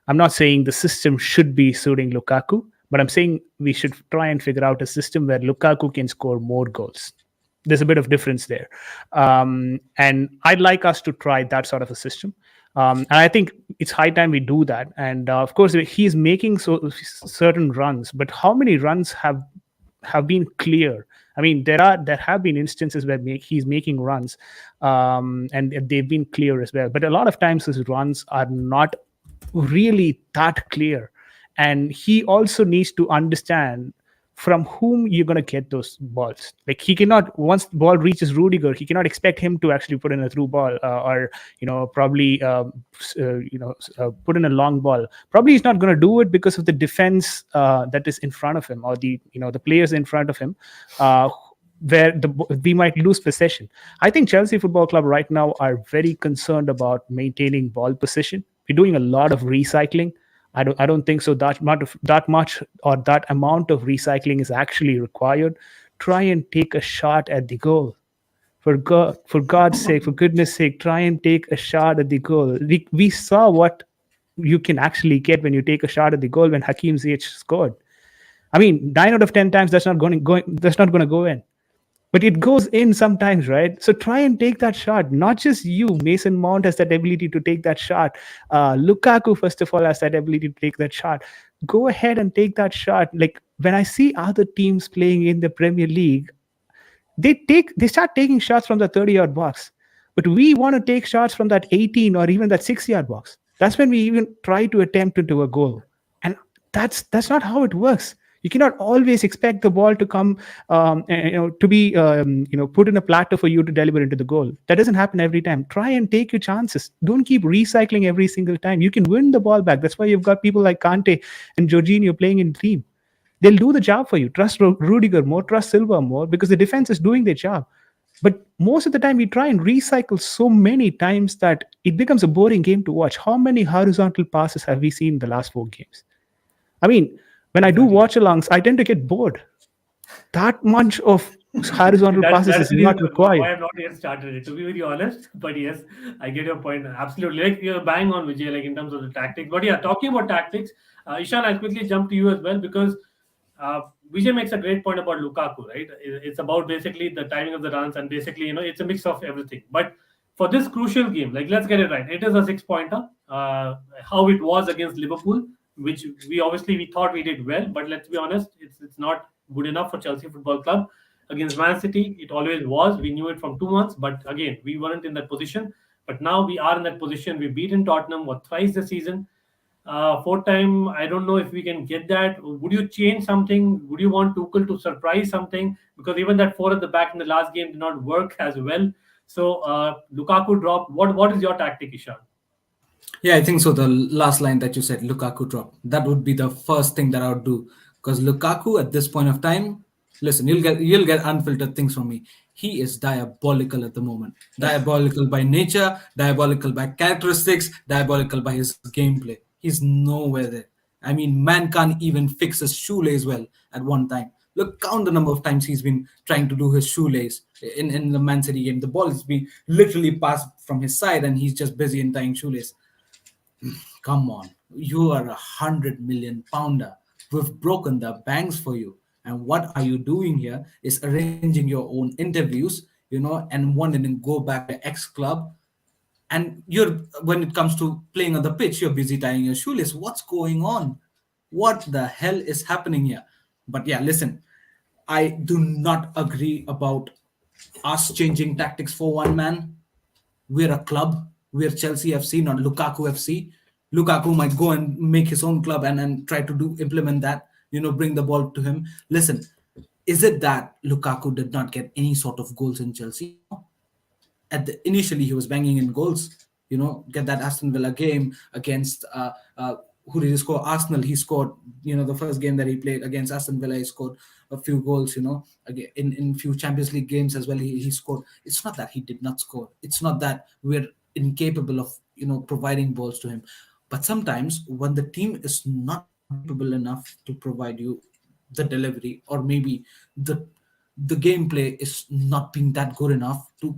I'm not saying the system should be suiting Lukaku, but I'm saying we should try and figure out a system where Lukaku can score more goals. There's a bit of difference there. And I'd like us to try that sort of a system. And I think it's high time we do that. And of course, he's making certain runs, but how many runs have been clear? I mean, there have been instances where he's making runs and they've been clear as well. But a lot of times his runs are not really that clear. And he also needs to understand from whom you're going to get those balls. Like, he cannot, once the ball reaches Rudiger, he cannot expect him to actually put in a through ball or probably put in a long ball. Probably he's not going to do it because of the defense that is in front of him, or the players in front of him, where we might lose possession. I think Chelsea Football Club right now are very concerned about maintaining ball possession. We're doing a lot of recycling. I don't think so that much or that amount of recycling is actually required. Try and take a shot at the goal. For God's sake, for goodness sake, try and take a shot at the goal. We saw what you can actually get when you take a shot at the goal when Hakim Ziyech scored. I mean, 9 out of 10 times that's not going to go in. But it goes in sometimes, right? So try and take that shot. Not just you. Mason Mount has that ability to take that shot. Lukaku, first of all, has that ability to take that shot. Go ahead and take that shot. Like, when I see other teams playing in the Premier League, they start taking shots from the 30-yard box. But we want to take shots from that 18 or even that 6-yard box. That's when we even try to attempt into a goal. And that's not how it works. You cannot always expect the ball to come, to be, put in a platter for you to deliver into the goal. That doesn't happen every time. Try and take your chances. Don't keep recycling every single time. You can win the ball back. That's why you've got people like Kante and Jorginho playing in team. They'll do the job for you. Trust Rudiger more, trust Silva more, because the defense is doing their job. But most of the time, we try and recycle so many times that it becomes a boring game to watch. How many horizontal passes have we seen in the last 4 games? I mean, when I do watch alongs, I tend to get bored. That much of horizontal passes That's is the reason not required. why I've not yet started it, to be very honest. But yes, I get your point. Absolutely. Like, you're bang on, Vijay, like in terms of the tactics. But yeah, talking about tactics, Ishan, I'll quickly jump to you as well, because uh, Vijay makes a great point about Lukaku, right? It's about basically the timing of the runs, and basically, it's a mix of everything. But for this crucial game, like, let's get it right. It is a 6-pointer. How it was against Liverpool, which we thought we did well, but let's be honest, it's not good enough for Chelsea Football Club. Against Man City, it always was. We knew it from 2 months, but again, we weren't in that position. But now we are in that position. We beaten Tottenham thrice this season. Fourth time, I don't know if we can get that. Would you change something? Would you want Tuchel to surprise something? Because even that four at the back in the last game did not work as well. So Lukaku dropped. What is your tactic, Ishan? Yeah, I think so. The last line that you said, Lukaku drop, that would be the first thing that I would do. Because Lukaku at this point of time, listen, you'll get unfiltered things from me. He is diabolical at the moment. Diabolical by nature, diabolical by characteristics, diabolical by his gameplay. He's nowhere there. I mean, man can't even fix his shoelace well at one time. Look, count the number of times he's been trying to do his shoelace in the Man City game. The ball is being literally passed from his side, and he's just busy in tying shoelace. Come on, you are £100 million. We've broken the banks for you. And what are you doing here is arranging your own interviews, and wanting to go back to X club. And when it comes to playing on the pitch, you're busy tying your shoelace. What's going on? What the hell is happening here? But yeah, listen, I do not agree about us changing tactics for one man. We're a club. We're Chelsea FC, not Lukaku FC. Lukaku might go and make his own club and try to implement that, bring the ball to him. Listen, is it that Lukaku did not get any sort of goals in Chelsea? No. Initially, he was banging in goals. Get that Aston Villa game against who did he score? Arsenal. He scored. The first game that he played against Aston Villa, he scored a few goals. Again in few Champions League games as well, he scored. It's not that he did not score. It's not that we're incapable of providing balls to him. But sometimes when the team is not capable enough to provide you the delivery, or maybe the gameplay is not being that good enough to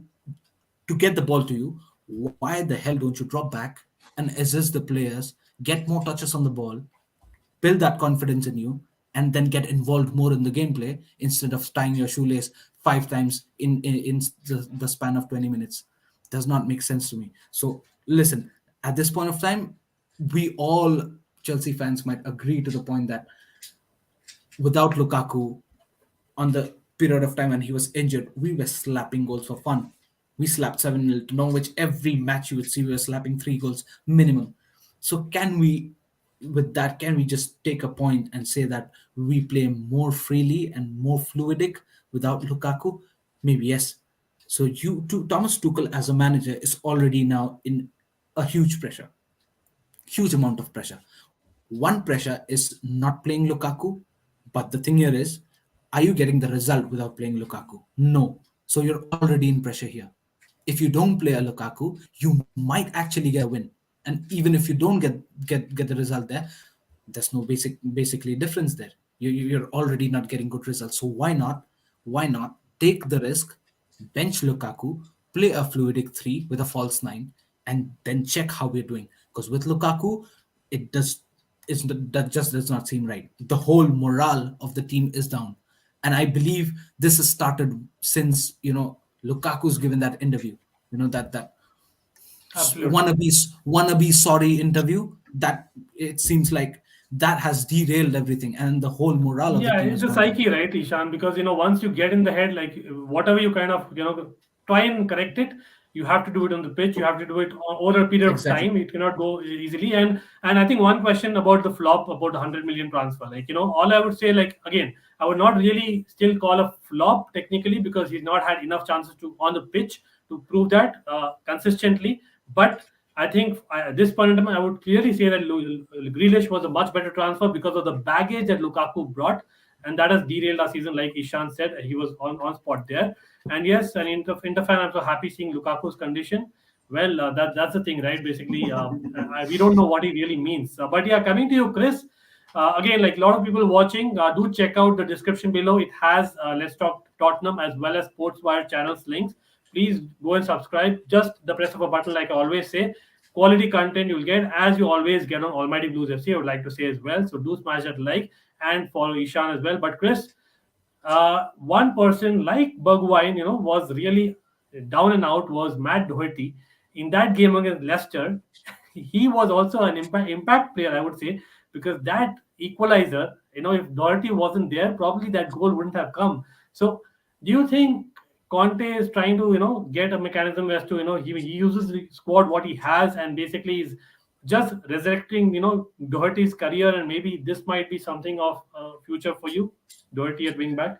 get the ball to you, why the hell don't you drop back and assist the players, get more touches on the ball, build that confidence in you, and then get involved more in the gameplay instead of tying your shoelace 5 times in the span of 20 minutes? Does not make sense to me. So listen, at this point of time, we all Chelsea fans might agree to the point that without Lukaku, on the period of time when he was injured, we were slapping goals for fun. We slapped 7-0 to Norwich. Every match you would see, we were slapping 3 goals minimum. So can we just take a point and say that we play more freely and more fluidic without Lukaku? Maybe yes. So Thomas Tuchel as a manager is already now in a huge amount of pressure. One pressure is not playing Lukaku, but the thing here is, are you getting the result without playing Lukaku? No. So you're already in pressure here. If you don't play a Lukaku, you might actually get a win. And even if you don't get the result there, there's no basically difference there. You're already not getting good results. So why not take the risk, bench Lukaku, play a fluidic 3 with a false 9, and then check how we're doing? Because with Lukaku, that just does not seem right. The whole morale of the team is down. And I believe this has started since, Lukaku's given that interview, that wannabe sorry interview, that it seems like that has derailed everything, and the whole morale of the team It's is a gone. psyche, right, Ishan? Because once you get in the head, like whatever you kind of try and correct it, You have to do it on the pitch. You have to do it over a period of time. It cannot go easily. And I think one question about the flop, about the 100 million transfer, all I would say, again, I would not really still call a flop technically, because he's not had enough chances to on the pitch to prove that consistently. But I think at this point in time, I would clearly say that Grealish was a much better transfer because of the baggage that Lukaku brought, and that has derailed our season. Like Ishan said, he was on spot there. And yes, an Inter fan, I'm so happy seeing Lukaku's condition. Well, that's the thing, right? Basically, we don't know what he really means. But yeah, coming to you, Chris. Again, like a lot of people watching, do check out the description below. It has Let's Talk Tottenham as well as Sportswire channels links. Please go and subscribe. Just the press of a button, like I always say. Quality content you'll get, as you always get on Almighty Blues FC, I would like to say as well. So do smash that like and follow Ishan as well. But Chris, one person like Bergwijn, was really down and out, was Matt Doherty. In that game against Leicester, he was also an impact player, I would say, because that equalizer, if Doherty wasn't there, probably that goal wouldn't have come. So do you think Conte is trying to, get a mechanism as to, he uses the squad what he has, and basically is just resurrecting, Doherty's career, and maybe this might be something of future for you, Doherty at wing back?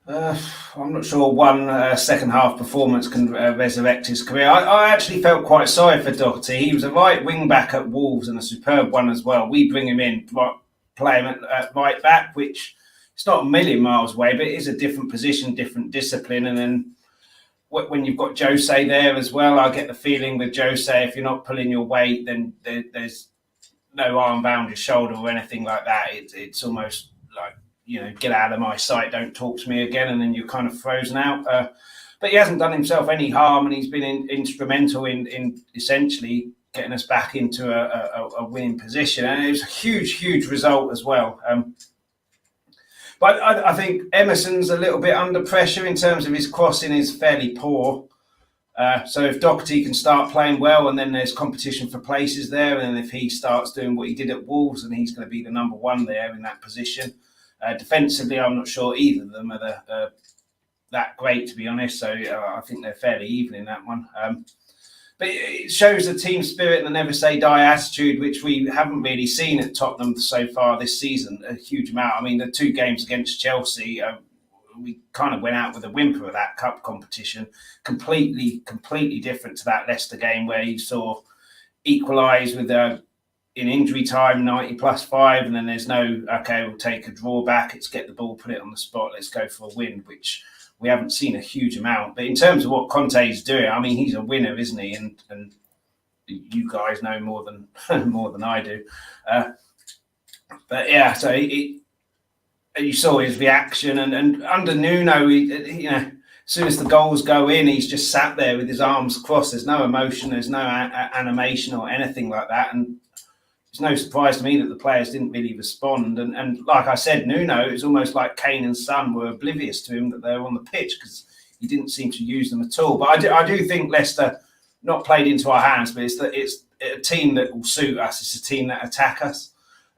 I'm not sure one second half performance can resurrect his career. I actually felt quite sorry for Doherty. He was a right wing back at Wolves and a superb one as well. We bring him in, play him at right back, which it's not a million miles away, but it is a different position, different discipline. And then when you've got Jose there as well, I get the feeling with Jose, if you're not pulling your weight, then there's no arm around your shoulder or anything like that. It's almost like, get out of my sight, don't talk to me again, and then you're kind of frozen out. But he hasn't done himself any harm, and he's been instrumental in essentially getting us back into a winning position. And it was a huge result as well. But I think Emerson's a little bit under pressure in terms of his crossing is fairly poor. So if Doherty can start playing well, and then there's competition for places there, and if he starts doing what he did at Wolves, then he's going to be the number one there in that position. Defensively, I'm not sure either of them are that great, to be honest. So I think they're fairly even in that one. But it shows the team spirit and the never say die attitude, which we haven't really seen at Tottenham so far this season, a huge amount. I mean, the two games against Chelsea, we kind of went out with a whimper of that cup competition. Completely different to that Leicester game where you saw equalise with in injury time, 90+5, and then there's no, okay, we'll take a draw back, let's get the ball, put it on the spot, let's go for a win, which we haven't seen a huge amount. But in terms of what Conte is doing, I mean, he's a winner, isn't he? And you guys know more than I do. But yeah, so you saw his reaction, and under Nuno, as soon as the goals go in, he's just sat there with his arms crossed. There's no emotion, there's no animation or anything like that, and it's no surprise to me that the players didn't really respond. And like I said, Nuno, it was almost like Kane and Son were oblivious to him that they were on the pitch, because he didn't seem to use them at all. But I do think Leicester not played into our hands, but it's a team that will suit us. It's a team that attack us.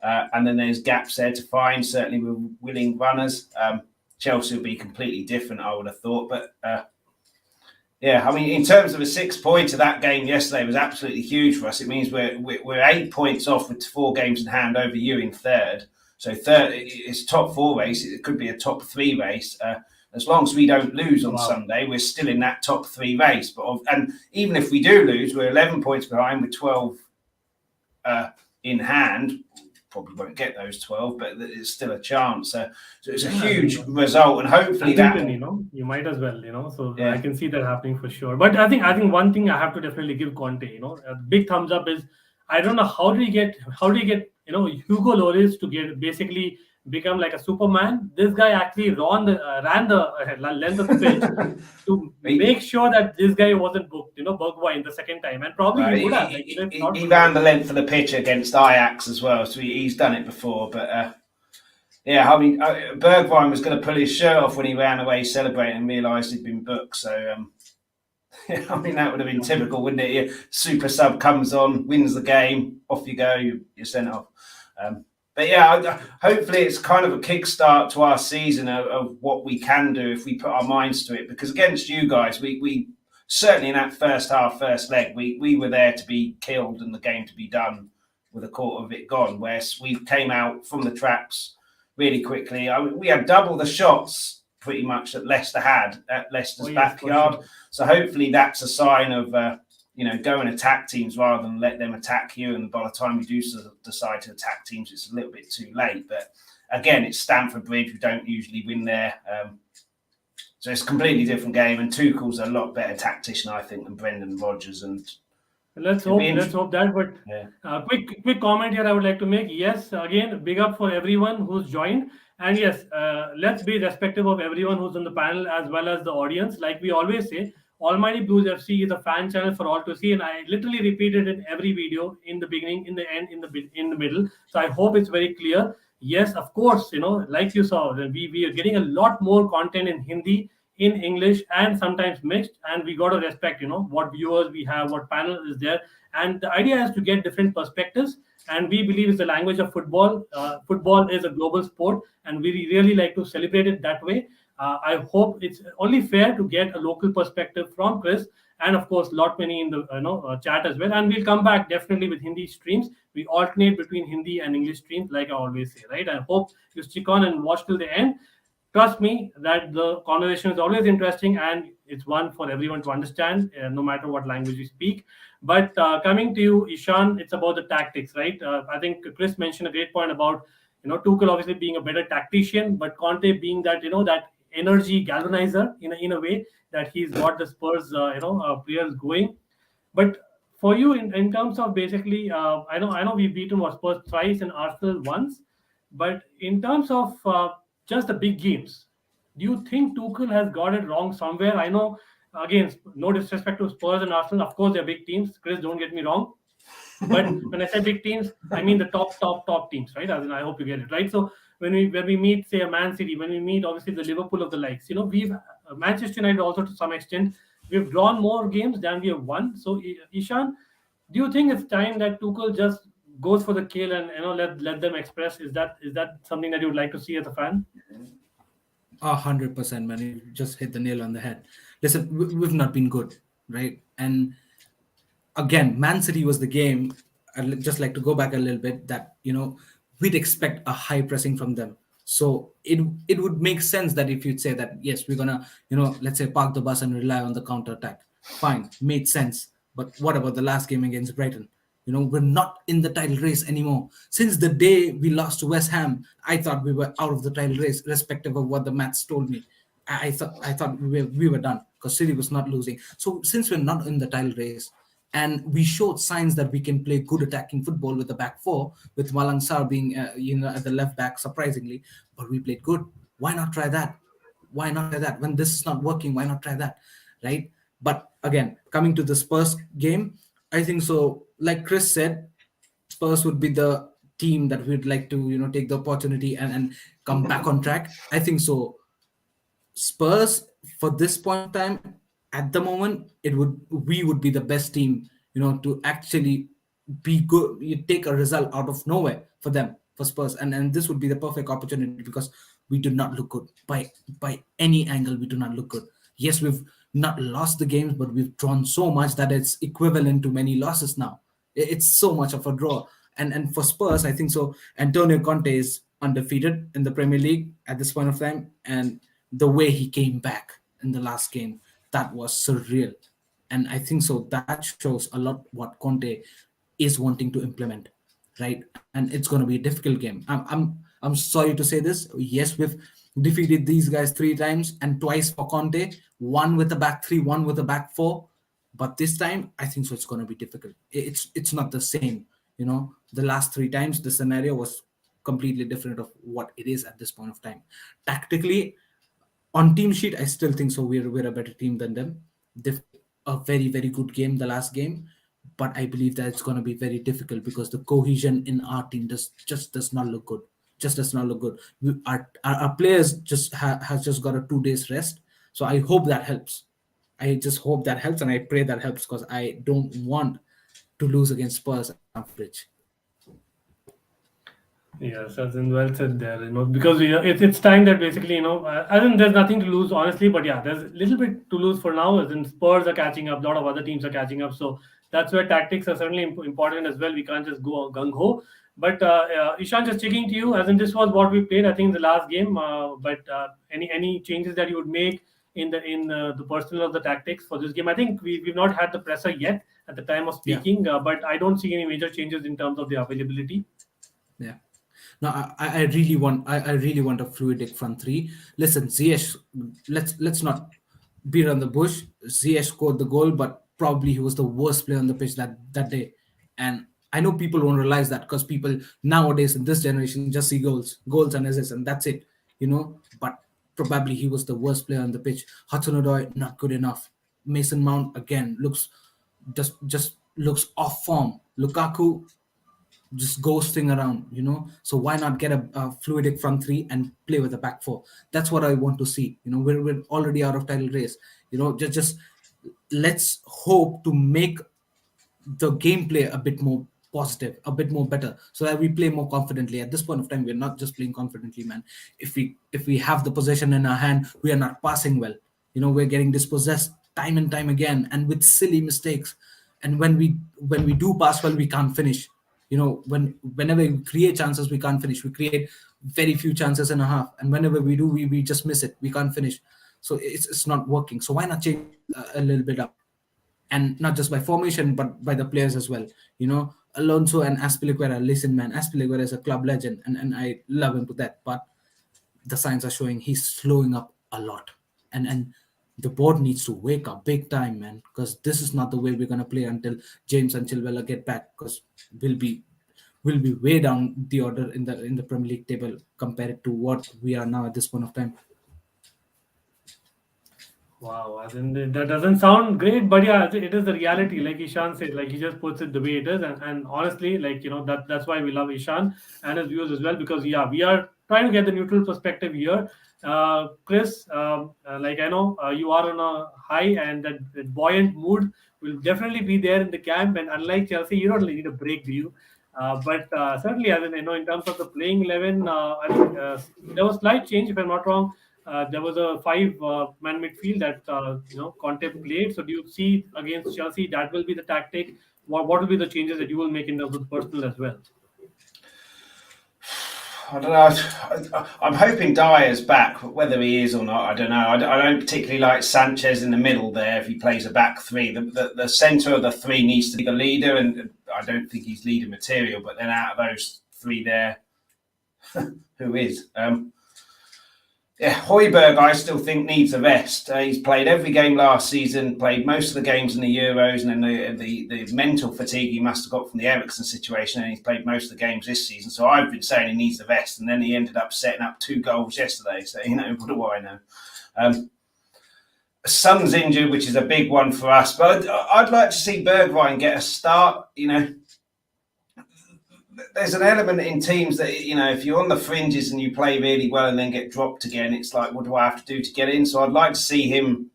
And then there's gaps there to find, certainly with willing runners. Chelsea will be completely different, I would have thought. But yeah, I mean, in terms of a 6-pointer, that game yesterday was absolutely huge for us. It means we're 8 points off with 4 games in hand over you in third. So third, it's a top 4 race. It could be a top 3 race. As long as we don't lose on Sunday, we're still in that top 3 race. And even if we do lose, we're 11 points behind with 12 in hand. Probably won't get those 12, but it's still a chance. So it's a huge result, and hopefully you might as well, So yeah. I can see that happening for sure. But I think one thing I have to definitely give Conte, a big thumbs up is, I don't know how do you get Hugo Lloris to basically become like a Superman. This guy actually ran the length of the pitch to make sure that this guy wasn't booked, Bergwijn the second time, and probably he would have. He ran the length of the pitch against Ajax as well, so he's done it before. But yeah, I mean, Bergwijn was going to pull his shirt off when he ran away celebrating and realised he'd been booked. So I mean, that would have been typical, wouldn't it? Your super sub comes on, wins the game, off you go, you're sent off. But yeah, hopefully it's kind of a kickstart to our season of what we can do if we put our minds to it. Because against you guys, we certainly in that first half, first leg, we were there to be killed and the game to be done with a quarter of it gone. Whereas we came out from the traps really quickly. We had double the shots pretty much that Leicester had at Leicester's backyard. Sure. So hopefully that's a sign of go and attack teams rather than let them attack you. And by the time you do decide to attack teams, it's a little bit too late. But again, it's Stamford Bridge. We don't usually win there. So it's a completely different game. And Tuchel's a lot better tactician, I think, than Brendan Rodgers. And let's hope that. But quick comment here I would like to make. Yes, again, big up for everyone who's joined. And yes, let's be respectful of everyone who's on the panel as well as the audience. Like we always say, Almighty Blues FC is a fan channel for all to see, and I literally repeated in every video, in the beginning, in the end, in the middle. So I hope it's very clear. Yes, of course, like you saw, we are getting a lot more content in Hindi, in English, and sometimes mixed, and we got to respect what viewers we have, what panel is there, and the idea is to get different perspectives. And we believe it's the language of football. Football is a global sport, and we really like to celebrate it that way. I hope it's only fair to get a local perspective from Chris, and of course, lot many in the chat as well. And we'll come back definitely with Hindi streams. We alternate between Hindi and English streams, like I always say, right? I hope you stick on and watch till the end. Trust me that the conversation is always interesting, and it's one for everyone to understand, no matter what language you speak. But coming to you, Ishan, it's about the tactics, right? I think Chris mentioned a great point about Tuchel obviously being a better tactician, but Conte being that that energy galvanizer in a way that he's got the Spurs players going. But for you, in terms of basically, I know we've beaten Spurs thrice and Arsenal once, but in terms of just the big games, do you think Tuchel has got it wrong somewhere? I know, again, no disrespect to Spurs and Arsenal. Of course, they're big teams. Chris, don't get me wrong. But when I say big teams, I mean the top teams, right? As in, I hope you get it, right? So when we meet, say, a Man City, when we meet, obviously, the Liverpool of the likes, we've Manchester United also to some extent, we've drawn more games than we have won. So, Ishan, do you think it's time that Tuchel just goes for the kill and let them express? Is that something that you would like to see as a fan? 100%, man. You just hit the nail on the head. Listen, we've not been good, right? And again, Man City was the game. I'd just like to go back a little bit that we'd expect a high pressing from them. So it would make sense that if you'd say that, yes, we're gonna let's say park the bus and rely on the counter attack. Fine, made sense. But what about the last game against Brighton? We're not in the title race anymore. Since the day we lost to West Ham, I thought we were out of the title race, irrespective of what the maths told me. I thought we were done because City was not losing. So since we're not in the title race, and we showed signs that we can play good attacking football with the back four, with Malang Sarr being at the left back, surprisingly, but we played good. Why not try that? Why not try that? When this is not working, why not try that? Right? But again, coming to the Spurs game, I think so. Like Chris said, Spurs would be the team that we'd like to, take the opportunity and come back on track. I think so. Spurs, for this point of time, at the moment, we would be the best team, to actually be good. You take a result out of nowhere for them, for Spurs, and this would be the perfect opportunity because we do not look good by any angle. We do not look good. Yes, we've not lost the games, but we've drawn so much that it's equivalent to many losses now. It's so much of a draw. And for Spurs, I think so. Antonio Conte is undefeated in the Premier League at this point of time, and the way he came back in the last game, that was surreal. And I think so that shows a lot what Conte is wanting to implement, right? And it's going to be a difficult game. I'm sorry to say this. Yes, we've defeated these guys 3 times and twice for Conte, one with the back 3, one with the back 4. But this time, I think so it's going to be difficult. It's not the same. The last 3 times, the scenario was completely different of what it is at this point of time. Tactically, on team sheet, I still think so we're a better team than them. They've a very, very good game, the last game. But I believe that it's going to be very difficult because the cohesion in our team just does not look good. Just does not look good. Our players just has just got a 2 days rest. So I hope that helps. I just hope that helps, and I pray that helps because I don't want to lose against Spurs at Stamford Bridge. Yes, as in well said there, because it's time that basically, I think there's nothing to lose, honestly, but yeah, there's a little bit to lose for now, as in Spurs are catching up, a lot of other teams are catching up, so that's where tactics are certainly important as well. We can't just go gung ho. But Ishan, just checking to you, as in this was what we played, I think, in the last game. But any changes that you would make in the personnel of the tactics for this game? I think we've not had the presser yet at the time of Yeah, speaking, but I don't see any major changes in terms of the availability. yeah. No, I really want I really want a fluidic front three. Listen, Ziyech, let's not beat around the bush. Ziyech scored the goal, but probably he was the worst player on the pitch that day. And I know people won't realize that because people nowadays in this generation just see goals and assists, and that's it, But probably he was the worst player on the pitch. Hudson-Odoi not good enough. Mason Mount again just looks off form. Lukaku just ghosting around. So why not get a fluidic front three and play with a back four? That's what I want to see. We're already out of title race. Just let's hope to make the gameplay a bit more positive, a bit more better, so that we play more confidently. At this point of time, we're not just playing confidently, man. If we have the possession in our hand, we are not passing well. We're getting dispossessed time and time again, and with silly mistakes. And when we do pass well, we can't finish. Whenever we create chances, we can't finish. We create very few chances and a half, and whenever we do, we just miss it. We can't finish. So it's not working. So why not change a little bit up? And not just by formation but by the players as well. Alonso and Aspilicueta, listen, man, Aspilicueta is a club legend, and I love him to that, but the signs are showing he's slowing up a lot. And the board needs to wake up big time, man, because this is not the way we're going to play until James and Chilwell get back, because we'll be way down the order in the Premier League table compared to what we are now at this point of time. Wow, I think that doesn't sound great, but yeah, it is the reality. Like Ishan said, like he just puts it the way it is, and honestly, like that's why we love Ishan and his views as well, because yeah, we are trying to get the neutral perspective here. Chris, like I know you are on a high, and that buoyant mood will definitely be there in the camp. And unlike Chelsea, you don't really need a break, do you? But certainly, as in terms of the playing 11, I think there was slight change, if I'm not wrong. There was a five-man midfield that Conte played. So do you see against Chelsea that will be the tactic? What will be the changes that you will make in terms of the personnel as well? I don't know. I'm hoping Dyer's back, but whether he is or not, I don't know. I don't particularly like Sanchez in the middle there if he plays a back three. The centre of the three needs to be the leader, and I don't think he's leader material. But then out of those three there, who is? Yeah, Højbjerg, I still think needs a rest. He's played every game last season, played most of the games in the Euros, and then the mental fatigue he must have got from the Eriksen situation, and he's played most of the games this season. So I've been saying he needs a rest, and then he ended up setting up 2 goals yesterday. So, what do I know? Son's injured, which is a big one for us, but I'd like to see Bergwijn get a start. There's an element in teams that, if you're on the fringes and you play really well and then get dropped again, it's like, what do I have to do to get in? So I'd like to see him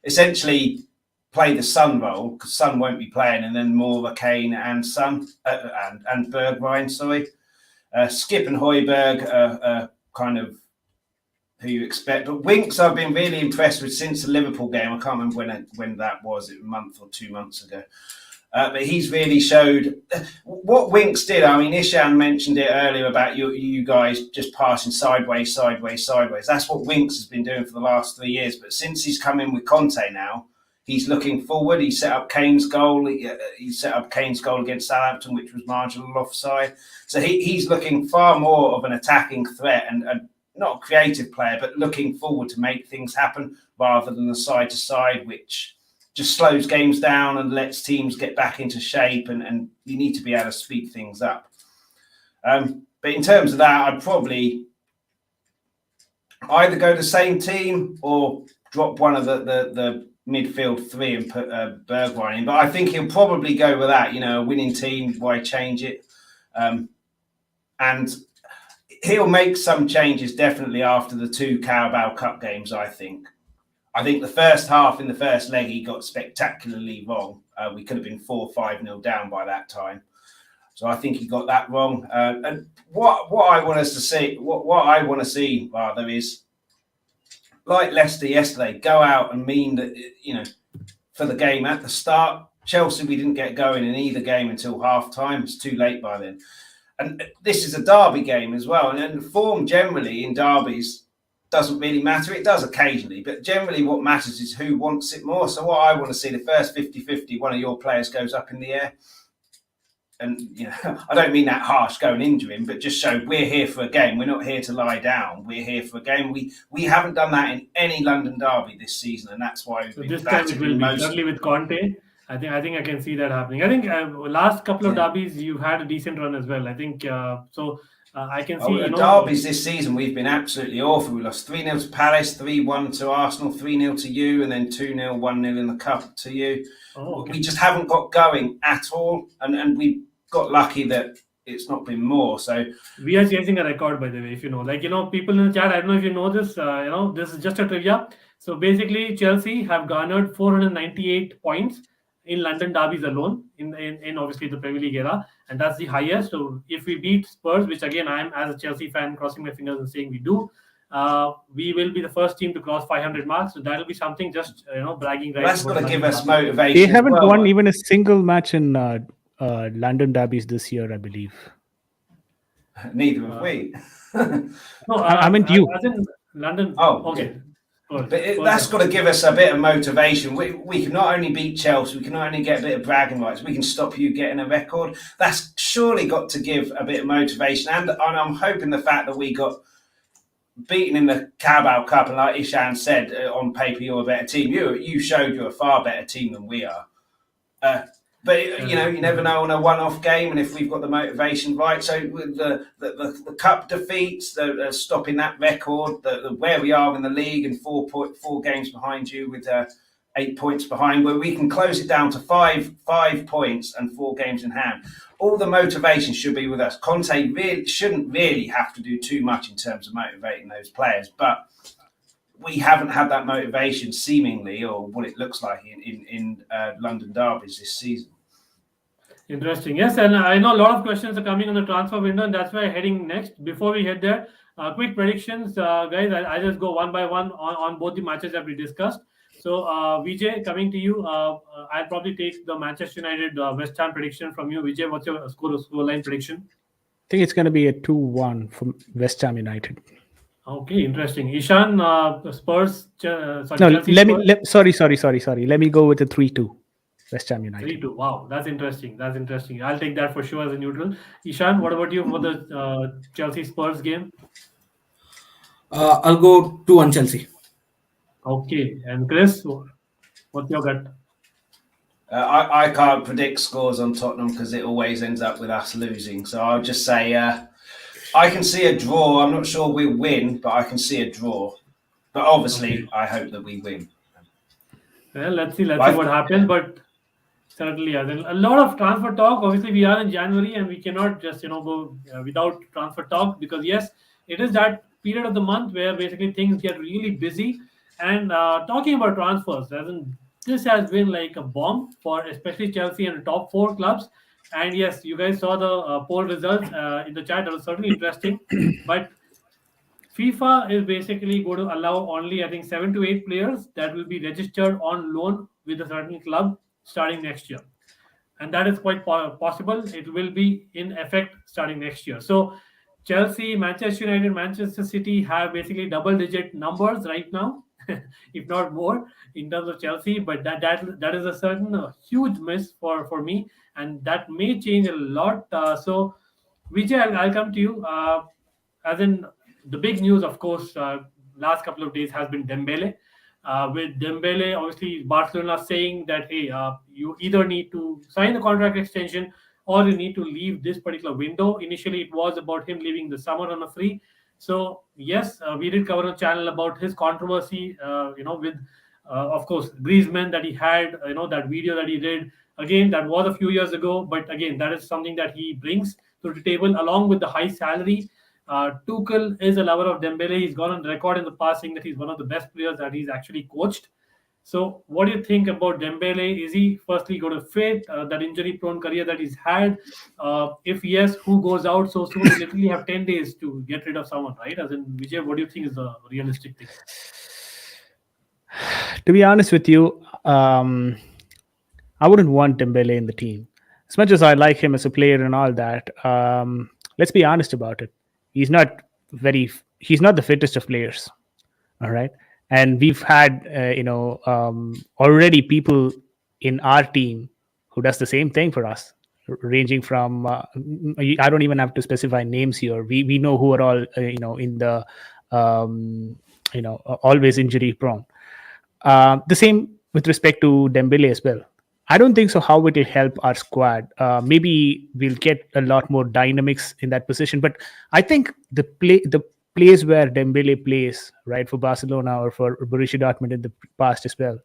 essentially play the Son role, because Son won't be playing, and then more of a Kane and Son and Bergwijn, sorry. Skip and Højbjerg kind of who you expect. But Winks, I've been really impressed with since the Liverpool game. I can't remember when that was, a month or 2 months ago. But he's really showed what Winks did. I mean, Ishan mentioned it earlier about you guys just passing sideways. That's what Winks has been doing for the last 3 years. But since he's come in with Conte now, he's looking forward. He set up Kane's goal. He set up Kane's goal against Southampton, which was marginal offside. So he's looking far more of an attacking threat and not a creative player, but looking forward to make things happen rather than the side to side, which just slows games down and lets teams get back into shape, and you need to be able to speed things up. But in terms of that, I'd probably either go the same team or drop one of the midfield three and put Bergwijn in. But I think he'll probably go with that, a winning team, why change it? And he'll make some changes definitely after the 2 Carabao Cup games, I think. I think the first half in the first leg, he got spectacularly wrong. We could have been 4-5-0 down by that time. So I think he got that wrong. And what I want us to see, what I want to see rather is, like Leicester yesterday, go out and mean that, for the game at the start. Chelsea, we didn't get going in either game until half time. It's too late by then. And this is a derby game as well. And form generally in derbies doesn't really matter. It does occasionally, but generally what matters is who wants it more. So what I want to see, the first 50-50, one of your players goes up in the air. And, I don't mean that harsh, go and injure him, but just show we're here for a game. We're not here to lie down. We're here for a game. We haven't done that in any London derby this season, and that's why we've been this time it will be certainly with Conte. I think I can see that happening. I think last couple of derbies you've had a decent run as well. I think so. I can see. Derbies this season we've been absolutely awful. We lost 3-0 to Palace, 3-1 to Arsenal, 3-0 to you, and then 2-0, 1-0 in the cup to you. Oh, okay. We just haven't got going at all, and we got lucky that it's not been more. So we are chasing a record, by the way. If you know, people in the chat, I don't know if you know this. This is just a trivia. So basically, Chelsea have garnered 498 points in London derbies alone in obviously the Premier League era, and that's the highest. So if we beat Spurs, which again I'm as a Chelsea fan crossing my fingers and saying we do, we will be the first team to cross 500 marks. So that'll be something. Just bragging rights. That's going to give us motivation. They haven't won even a single match in London derbies this year, I believe. Neither have we. No, I meant you. As in London. Oh, okay. Yeah. But that's got to give us a bit of motivation. We can not only beat Chelsea, we can not only get a bit of bragging rights, we can stop you getting a record. That's surely got to give a bit of motivation. And I'm hoping the fact that we got beaten in the Carabao Cup, and like Ishan said, on paper you're a better team. You showed you're a far better team than we are. But you never know on a one-off game, and if we've got the motivation right. So with the cup defeats, the stopping that record, the where we are in the league, and 4 games behind you with 8 points behind, where we can close it down to five points and 4 games in hand. All the motivation should be with us. Conte shouldn't really have to do too much in terms of motivating those players, but we haven't had that motivation seemingly, or what it looks like in London derbies this season. Interesting. Yes, and I know a lot of questions are coming on the transfer window, and that's why I'm heading next. Before we head there, quick predictions, guys. I just go one by one on both the matches that we discussed. So, Vijay, coming to you, I'll probably take the Manchester United West Ham prediction from you. Vijay, what's your scoreline prediction? I think it's going to be a 2-1 from West Ham United. Okay, interesting. Ishan, Spurs. Chelsea sorry. Let me go with a 3-2. West Ham United. 3-2. Wow, that's interesting. I'll take that for sure as a neutral. Ishan, what about you for the Chelsea Spurs game? I'll go 2-1 Chelsea. Okay, and Chris, what's your gut? I can't predict scores on Tottenham because it always ends up with us losing. So I'll just say I can see a draw. I'm not sure we'll win, but I can see a draw. But obviously, I hope that we win. Well, let's see what happens. But certainly, a lot of transfer talk. Obviously, we are in January, and we cannot just go without transfer talk, because yes, it is that period of the month where basically things get really busy. And talking about transfers, this has been like a bomb for especially Chelsea and the top 4 clubs. And yes, you guys saw the poll results in the chat. That was certainly interesting. But FIFA is basically going to allow only, I think, 7 to 8 players that will be registered on loan with a certain club starting next year. And that is quite possible. It will be in effect starting next year. So Chelsea, Manchester United, Manchester City have basically double-digit numbers right now, if not more, in terms of Chelsea. But that is a certain huge miss for me, and that may change a lot. So, Vijay, I'll come to you. As in the big news, of course, last couple of days has been Dembele. With Dembele, obviously, Barcelona saying that, hey, you either need to sign the contract extension or you need to leave this particular window. Initially, it was about him leaving the summer on a free. So, yes, we did cover a channel about his controversy, with, of course, Griezmann that he had, that video that he did. Again, that was a few years ago. But again, that is something that he brings to the table along with the high salary. Tuchel is a lover of Dembele. He's gone on record in the past saying that he's one of the best players that he's actually coached. So, what do you think about Dembele? Is he firstly going to fit that injury-prone career that he's had? If yes, who goes out so soon? We literally have 10 days to get rid of someone, right? As in, Vijay, what do you think is the realistic thing? To be honest with you, I wouldn't want Dembele in the team. As much as I like him as a player and all that, let's be honest about it. He's not he's not the fittest of players. All right. And we've had, already people in our team who does the same thing for us, ranging from, I don't even have to specify names here. We know who are all, in the, always injury prone. The same with respect to Dembele as well. I don't think so. How it will help our squad? Maybe we'll get a lot more dynamics in that position. But I think the place where Dembele plays, right, for Barcelona or for Borussia Dortmund in the past as well,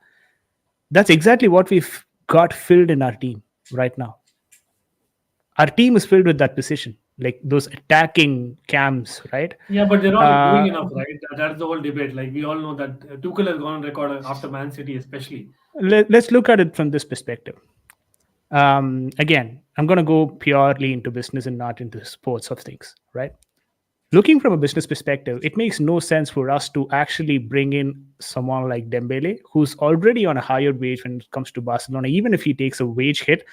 that's exactly what we've got filled in our team right now. Our team is filled with that position, like those attacking cams, right? Yeah, but they're not doing enough, right? That's the whole debate. Like we all know that Tuchel has gone on record after Man City, especially. Let's look at it from this perspective. Again, I'm going to go purely into business and not into sports of things, right? Looking from a business perspective, it makes no sense for us to actually bring in someone like Dembele, who's already on a higher wage when it comes to Barcelona. Even if he takes a wage hit,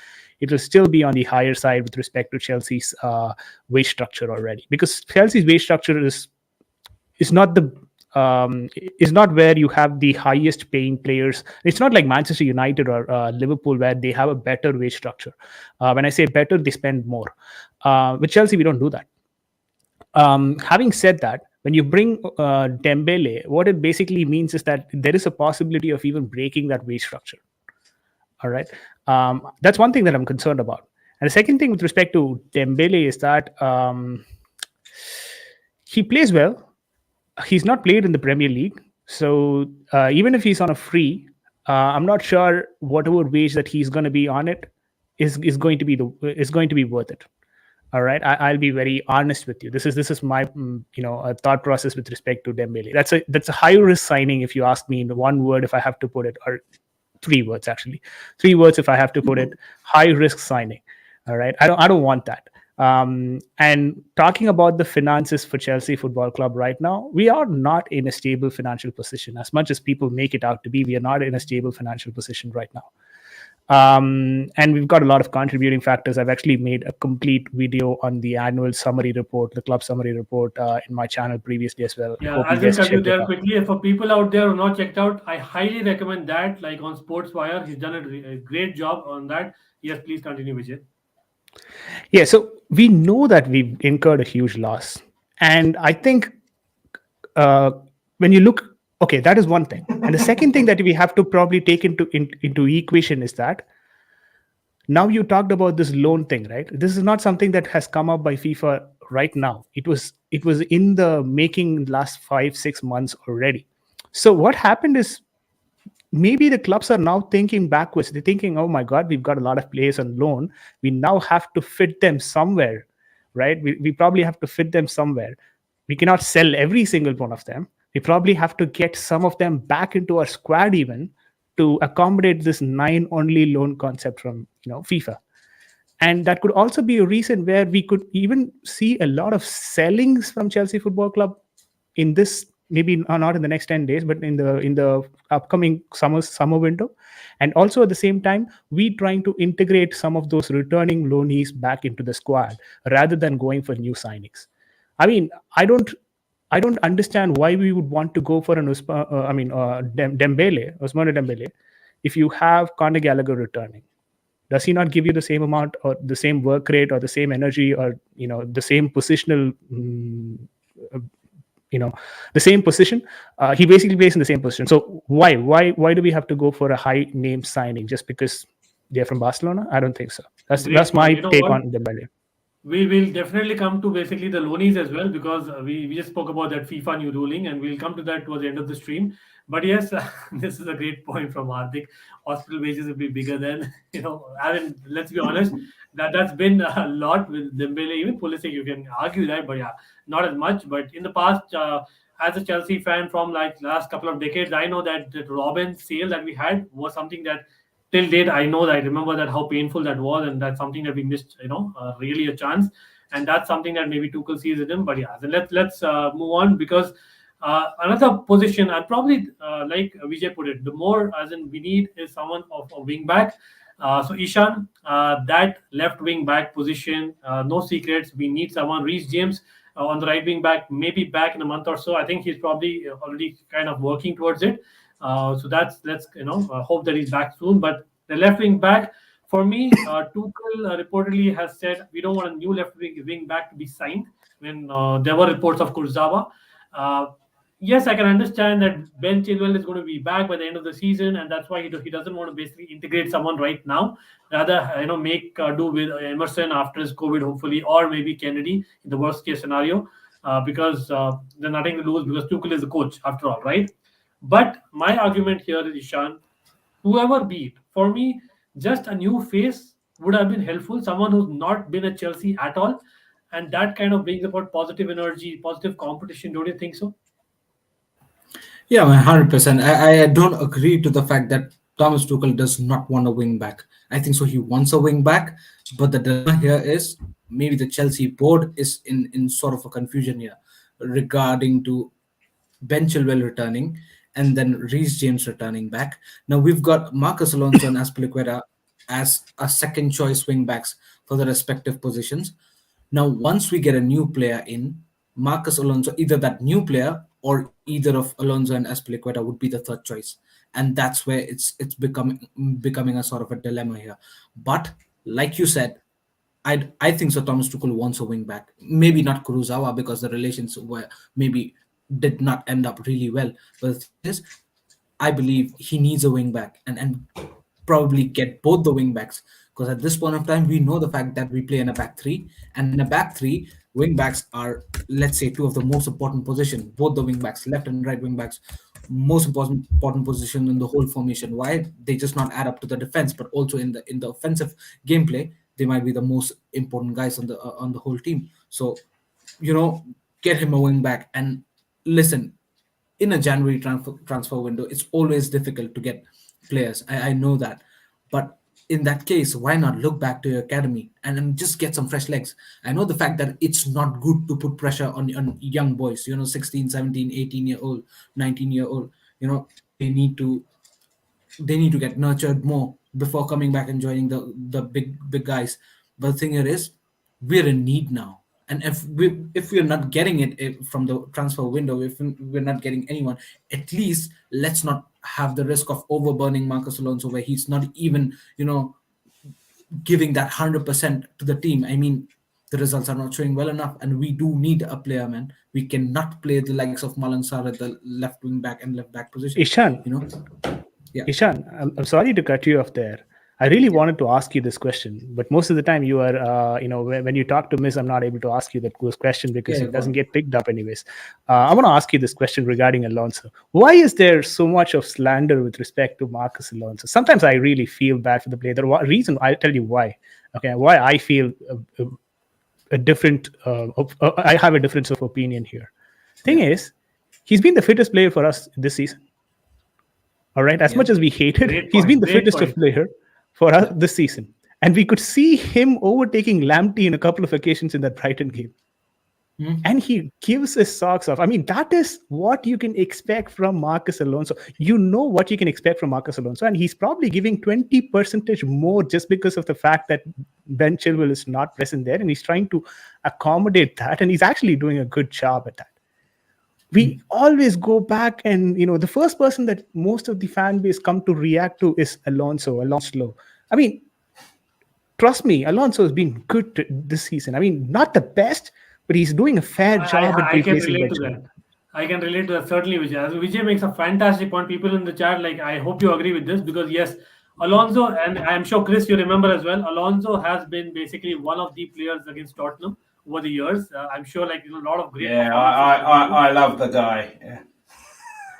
it will still be on the higher side with respect to Chelsea's wage structure already. Because Chelsea's wage structure is not is not where you have the highest paying players. It's not like Manchester United or Liverpool where they have a better wage structure. When I say better, they spend more. With Chelsea, we don't do that. Having said that, when you bring Dembele, what it basically means is that there is a possibility of even breaking that wage structure. All right. That's one thing that I'm concerned about. And the second thing with respect to Dembele is that he plays well. He's not played in the Premier League. So even if he's on a free, I'm not sure whatever wage that he's going to be on it is going to be worth it. All right, I'll be very honest with you. This is my thought process with respect to Dembele. That's a high risk signing if you ask me in one word if I have to put it, or 3 words actually, 3 words if I have to put it. High risk signing. All right, I don't want that. And talking about the finances for Chelsea Football Club right now, we are not in a stable financial position. As much as people make it out to be, we are not in a stable financial position right now. And we've got a lot of contributing factors. I've actually made a complete video on the annual summary report, the club summary report, in my channel previously as well. Yeah, I'll just cut you there quickly. For people out there who are not checked out, I highly recommend that. Like on Sportswire, he's done a great job on that. Yes, please continue, Vijay. Yeah, so we know that we've incurred a huge loss. And I think when you look, okay, that is one thing. And the second thing that we have to probably take into equation is that now you talked about this loan thing, right? This is not something that has come up by FIFA right now. It was in the making last 5-6 months already. So what happened is maybe the clubs are now thinking backwards. They're thinking, oh my God, we've got a lot of players on loan. We now have to fit them somewhere, right? We probably have to fit them somewhere. We cannot sell every single one of them. We probably have to get some of them back into our squad even to accommodate this 9 only loan concept from FIFA. And that could also be a reason where we could even see a lot of sellings from Chelsea Football Club in this, maybe not in the next 10 days, but in the upcoming summer window. And also at the same time, we trying to integrate some of those returning loanees back into the squad rather than going for new signings. I mean, I don't understand why we would want to go for an Ousmane Dembele, if you have Conor Gallagher returning. Does he not give you the same amount or the same work rate or the same energy or the same positional, the same position? He basically plays in the same position. So why do we have to go for a high name signing just because they're from Barcelona? I don't think so. That's my take on Dembele. We will definitely come to basically the loanies as well, because we just spoke about that FIFA new ruling, and we'll come to that towards the end of the stream. But yes, this is a great point from Hardik. Hospital wages will be bigger than, I mean, let's be honest, that's been a lot with Dembele. Even Pulisic, you can argue that, but yeah, not as much. But in the past, as a Chelsea fan from like last couple of decades, I know that the Robin sale that we had was something that till date I know that I remember that how painful that was, and that's something that we missed. Really a chance, and that's something that maybe Tuchel sees in him. But yeah, then let's move on, because another position, and probably like Vijay put it, the more as in we need is someone of a wing back. So Ishan, that left wing back position, no secrets. We need someone. Reece James on the right wing back, maybe back in a month or so. I think he's probably already kind of working towards it. So let's hope that he's back soon. But the left wing back, for me, Tuchel reportedly has said we don't want a new left wing back to be signed. When there were reports of Kurzawa. Yes, I can understand that Ben Chilwell is going to be back by the end of the season, and that's why he doesn't want to basically integrate someone right now. Rather, make do with Emerson after his COVID, hopefully, or maybe Kennedy in the worst case scenario, because there's nothing to lose because Tuchel is the coach after all, right? But my argument here is, Ishan, whoever be it, for me, just a new face would have been helpful. Someone who's not been at Chelsea at all, and that kind of brings about positive energy, positive competition. Don't you think so? Yeah, 100%. I don't agree to the fact that Thomas Tuchel does not want a wing back. I think so. He wants a wing back, but the dilemma here is maybe the Chelsea board is in sort of a confusion here regarding to Ben Chilwell returning and then Reece James returning back. Now we've got Marcus Alonso and Aspilicueta as a second choice wing backs for the respective positions. Now, once we get a new player in, Marcus Alonso, either that new player or either of Alonso and Aspilicueta would be the third choice, and that's where it's becoming a sort of a dilemma here. But like you said, I think so. Thomas Tuchel wants a wing back, maybe not Kurosawa because the relations were maybe did not end up really well. But the thing is, I believe he needs a wing back and probably get both the wing backs, because at this point of time we know the fact that we play in a back three, and in a back three wing backs are, let's say, two of the most important positions. Both the wing backs, left and right wing backs, most important position in the whole formation. Why? They just not add up to the defense, but also in the offensive gameplay they might be the most important guys on the whole team. So get him a wing back. And listen, in a January transfer window, it's always difficult to get players. I know that. But in that case, why not look back to your academy and then just get some fresh legs? I know the fact that it's not good to put pressure on young boys, 16, 17, 18-year-old, 19-year-old. They need to get nurtured more before coming back and joining the big guys. But the thing here is, we're in need now. And if we're not getting it from the transfer window, if we're not getting anyone, at least let's not have the risk of overburning Marcus Alonso, where he's not even, giving that 100% to the team. I mean, the results are not showing well enough, and we do need a player, man. We cannot play the likes of Malan Sarr at the left wing back and left back position. Ishan, Yeah. Ishan, I'm sorry to cut you off there. I really wanted to ask you this question, but most of the time you are, when you talk to Miss, I'm not able to ask you that question because it doesn't get picked up anyways. I want to ask you this question regarding Alonso. Why is there so much of slander with respect to Marcus Alonso? Sometimes I really feel bad for the player. The reason, I'll tell you why. Okay, why I feel a different, I have a difference of opinion here. Thing is, he's been the fittest player for us this season. All right, as much as we hated, he's been the fittest of player for us this season. And we could see him overtaking Lamptey in a couple of occasions in that Brighton game. And he gives his socks off. I mean, that is what you can expect from Marcus Alonso. You know what you can expect from Marcus Alonso. And he's probably giving 20% more just because of the fact that Ben Chilwell is not present there. And he's trying to accommodate that. And he's actually doing a good job at that. We always go back and, the first person that most of the fan base come to react to is Alonso. I mean, trust me, Alonso has been good this season. I mean, not the best, but he's doing a fair job at replacing Ben Chilwell. I can relate to that, certainly, Vijay. Vijay makes a fantastic point. People in the chat, I hope you agree with this, because yes, Alonso, and I'm sure, Chris, you remember as well, Alonso has been basically one of the players against Tottenham over the years. I'm sure, a lot of great. Yeah, I love the guy. Yeah.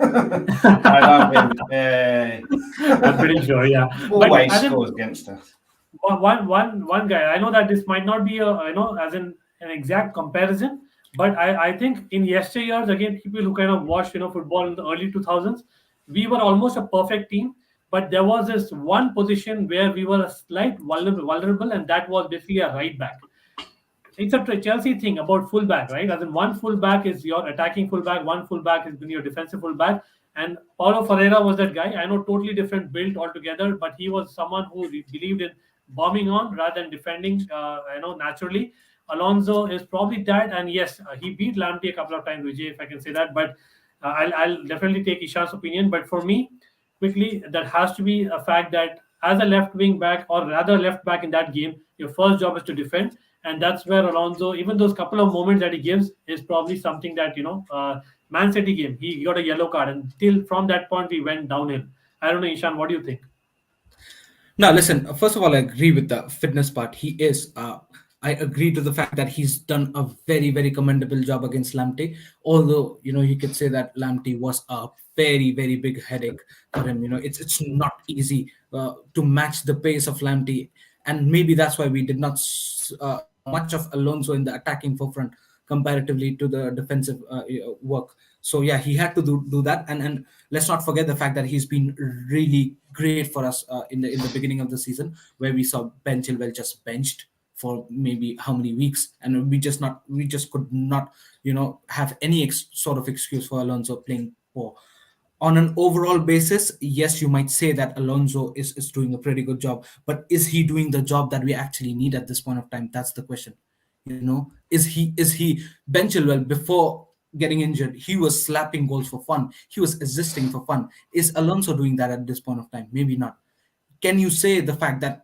I love him. Yeah. I'm pretty sure. Yeah. Always scores against us. One guy. I know that this might not be as in an exact comparison, But I think in yesteryears, again, people who kind of watched football in the early 2000s, we were almost a perfect team. But there was this one position where we were a slight vulnerable, and that was basically a right back. It's a Chelsea thing about fullback, right? As in one fullback is your attacking fullback, one fullback has been your defensive fullback. And Paulo Ferreira was that guy. I know totally different build altogether, but he was someone who believed in bombing on rather than defending, naturally. Alonso is probably that. And yes, he beat Lamptey a couple of times, Vijay, if I can say that. But I'll definitely take Ishan's opinion. But for me, quickly, that has to be a fact that as a left wing back, or rather left back in that game, your first job is to defend, and that's where Alonso, even those couple of moments that he gives, is probably something that Man City game, he got a yellow card, and till from that point we went downhill. I don't know, Ishan, what do you think? Now, listen, first of all, I agree with the fitness part. He is. I agree to the fact that he's done a very, very commendable job against Lamptey. Although, you could say that Lamptey was a very, very big headache for him. It's not easy to match the pace of Lamptey. And maybe that's why we did not saw much of Alonso in the attacking forefront comparatively to the defensive work. So yeah, he had to do that, and let's not forget the fact that he's been really great for us in the beginning of the season, where we saw Ben Chilwell just benched for maybe how many weeks, and we just could not have any sort of excuse for Alonso playing poor. On an overall basis, yes, you might say that Alonso is doing a pretty good job, but is he doing the job that we actually need at this point of time? That's the question. Is he Ben Chilwell before getting injured? He was slapping goals for fun. He was assisting for fun. Is Alonso doing that at this point of time? Maybe not. Can you say the fact that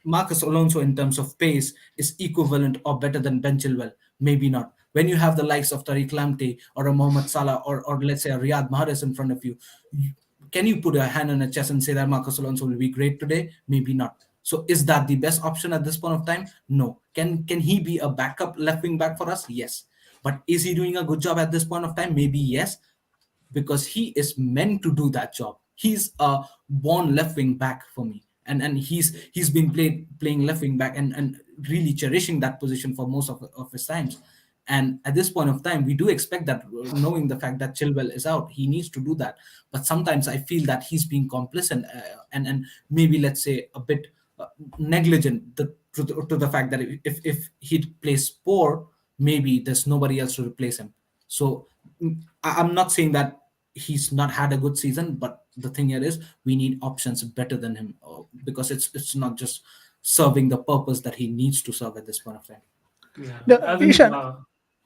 Marcus Alonso in terms of pace is equivalent or better than Ben Chilwell? Maybe not. When you have the likes of Tariq Lamptey or a Mohamed Salah or let's say a Riyad Mahrez in front of you, can you put a hand on a chest and say that Marcus Alonso will be great today? Maybe not. So is that the best option at this point of time? No. Can he be a backup left wing back for us? Yes. But is he doing a good job at this point of time? Maybe yes, because he is meant to do that job. He's a born left wing back for me, and he's been playing left wing back and really cherishing that position for most of his times. And at this point of time, we do expect that, knowing the fact that Chilwell is out, he needs to do that. But sometimes I feel that he's being complicit and maybe, let's say, a bit negligent to the fact that if he plays poor, maybe there's nobody else to replace him. So I'm not saying that he's not had a good season, but the thing here is we need options better than him, because it's not just serving the purpose that he needs to serve at this point of time. Yeah. No, As in,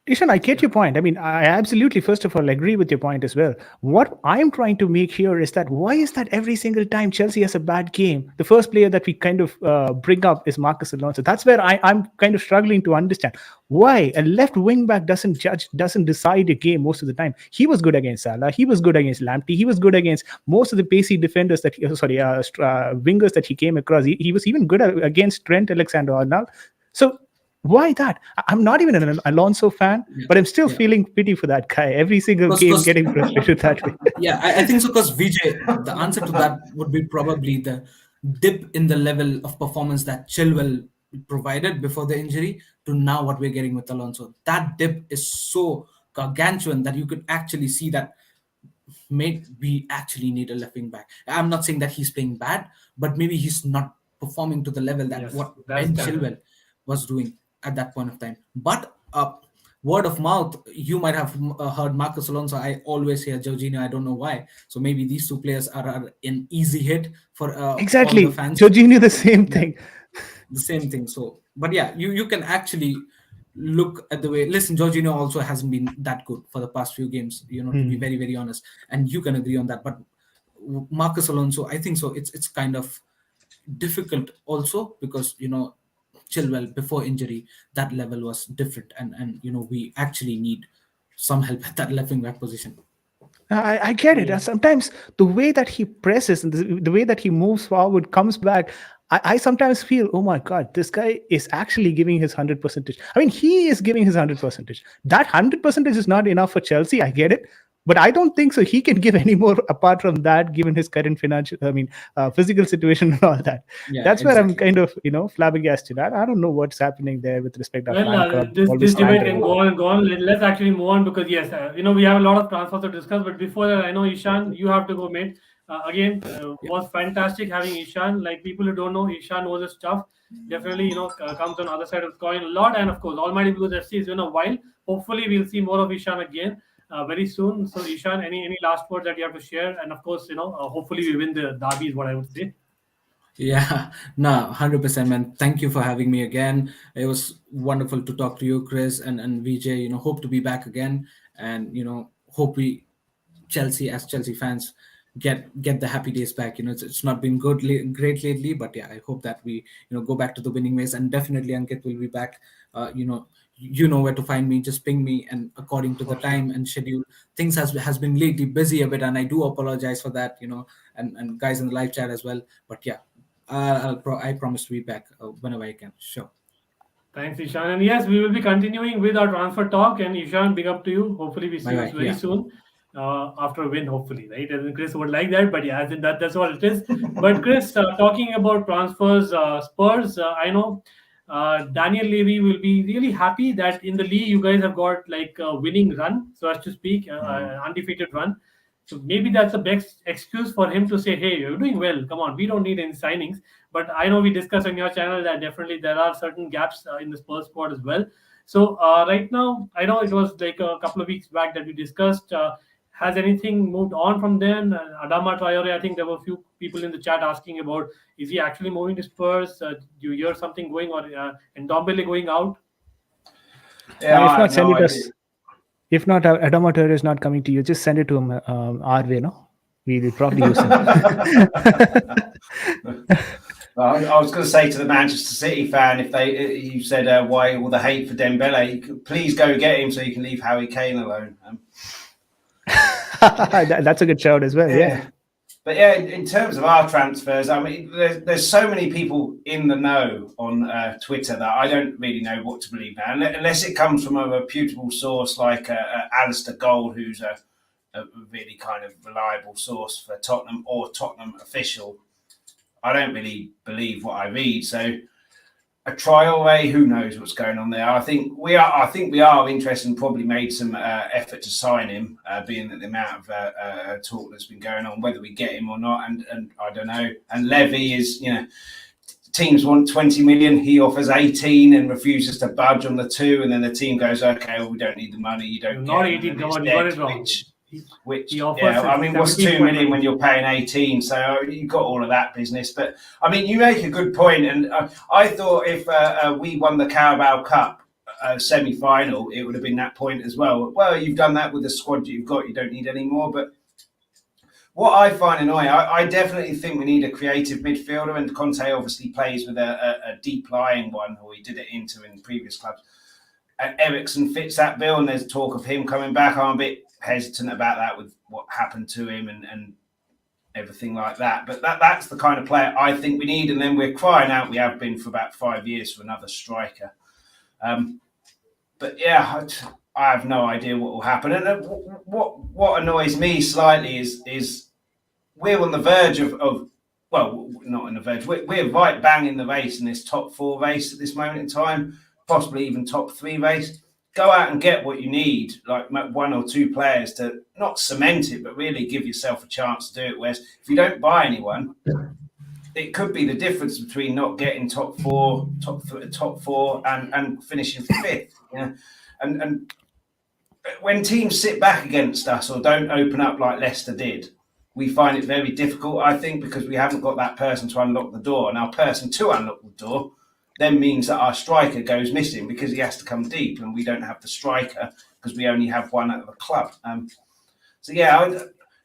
Ishan, I get your point. I mean, I absolutely, first of all, agree with your point as well. What I'm trying to make here is that why is that every single time Chelsea has a bad game, the first player that we kind of bring up is Marcus Alonso? That's where I'm kind of struggling to understand why a left wing back doesn't decide a game most of the time. He was good against Salah. He was good against Lamptey. He was good against most of the pacey defenders wingers that he came across. He was even good against Trent Alexander-Arnold. So why that? I'm not even an Alonso fan, but I'm still feeling pity for that guy every single game, getting frustrated that way. Yeah, I think so, because Vijay, the answer to that would be probably the dip in the level of performance that Chilwell provided before the injury to now what we're getting with Alonso. That dip is so gargantuan that you could actually see that we actually need a left wing back. I'm not saying that he's playing bad, but maybe he's not performing to the level that what Ben Chilwell was doing at that point of time. But word of mouth, you might have heard Marcus Alonso. I always hear Jorginho. I don't know why. So maybe these two players are an easy hit for exactly all the fans. Jorginho, the same thing. The same thing. So, but yeah, you can actually look at the way. Listen, Jorginho also hasn't been that good for the past few games. To be very, very honest, and you can agree on that. But Marcus Alonso, I think so. It's kind of difficult also because Chilwell before injury, that level was different, and we actually need some help at that left wing back position. I get it. Sometimes the way that he presses and the way that he moves forward, comes back, I sometimes feel, oh my God, this guy is actually giving his 100%. I mean, he is giving his 100%. That 100% is not enough for Chelsea. I get it. But I don't think so. He can give any more apart from that, given his current physical situation and all that. Yeah, That's where I'm exactly. kind of, flabbergasted. I don't know what's happening there with respect to Well, fan club. this Always trying debate to can go on and go on. Let's actually move on because yes, we have a lot of transfers to discuss. But before that, I know Ishan, you have to go, mate. Again, was fantastic having Ishan. Like people who don't know, Ishan knows his stuff. Definitely, comes on the other side of the coin a lot. And of course, Almighty Blues FC has been a while. Hopefully, we'll see more of Ishan again very soon. So, Ishan, any last words that you have to share? And of course, hopefully we win the derby is what I would say. Yeah, no, 100%, man. Thank you for having me again. It was wonderful to talk to you, Chris and Vijay. Hope to be back again, and hope we Chelsea fans get the happy days back. It's not been great lately, but yeah, I hope that we go back to the winning ways, and definitely Ankit will be back. You know where to find me. Just ping me, and according to the For sure. time and schedule, things has been lately busy a bit, and I do apologize for that. And guys in the live chat as well. But yeah, I promise to be back whenever I can. Sure. Thanks, Ishan. And yes, we will be continuing with our transfer talk. And Ishan, big up to you. Hopefully, we see Bye you bye. very Yeah. soon after a win, hopefully, right? And Chris would like that, but yeah, I think that's what it is. But Chris, talking about transfers, Spurs, I know Daniel Levy will be really happy that in the league you guys have got like a winning run, so as to speak, undefeated run. So maybe that's the best excuse for him to say, "Hey, you're doing well. Come on, we don't need any signings." But I know we discussed on your channel that definitely there are certain gaps in the Spurs squad as well. So right now, I know it was like a couple of weeks back that we discussed. Has anything moved on from then? Adama Traore, I think there were a few people in the chat asking about is he actually moving to Spurs? Do you hear something going or Ndombele going out? Yeah, if I not, have send no it idea. us. If not, Adama Traore is not coming to you. Just send it to him our way, no? We will probably use him. Well, I was going to say to the Manchester City fan, if you said why all the hate for Dembele, please go get him so you can leave Harry Kane alone. That's a good shout as well. Yeah. But yeah, in terms of our transfers, I mean, there's so many people in the know on Twitter that I don't really know what to believe now, unless it comes from a reputable source like Alistair Gold, who's a really kind of reliable source for Tottenham or Tottenham official. I don't really believe what I read. So a Traore, who knows what's going on there? I think we are interested and probably made some effort to sign him, being that the amount of talk that's been going on, whether we get him or not, and I don't know. And Levy is, teams want 20 million, he offers 18 and refuses to budge on the 2, and then the team goes, okay, well, we don't need the money, you don't. Not 18. Come on, you got it wrong. Which I mean, what's 2 million when you're paying 18? So you've got all of that business. But I mean, you make a good point, and I thought if we won the Carabao Cup semi-final, it would have been that point as well. Well, you've done that with the squad you've got. You don't need any more. But what I find annoying, I definitely think we need a creative midfielder, and Conte obviously plays with a deep-lying one, or he did it into in previous clubs. Eriksen fits that bill, and there's talk of him coming back. I'm a bit hesitant about that with what happened to him and everything like that. But that's the kind of player I think we need, and then we're crying out. We have been for about 5 years for another striker. But yeah, I have no idea what will happen. And what annoys me slightly is we're on the verge of well, not on the verge. We're right bang in the race in this top 4 race at this moment in time, possibly even top 3 race. Go out and get what you need, like 1 or 2 players to not cement it, but really give yourself a chance to do it. Whereas if you don't buy anyone, it could be the difference between not getting top 4 and finishing 5th. And when teams sit back against us or don't open up like Leicester did, we find it very difficult, I think, because we haven't got that person to unlock the door. And our person to unlock the door then means that our striker goes missing because he has to come deep, and we don't have the striker because we only have one at the club. So yeah,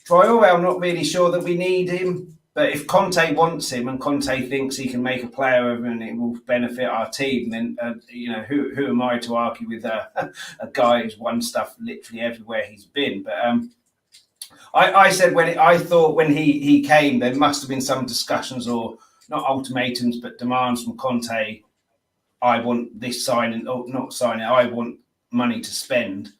Traore, I'm not really sure that we need him, but if Conte wants him and Conte thinks he can make a player of him and it will benefit our team, then who am I to argue with a guy who's won stuff literally everywhere he's been? But I said when he came, there must have been some discussions or not ultimatums, but demands from Conte. I want this signing, or not signing. I want money to spend.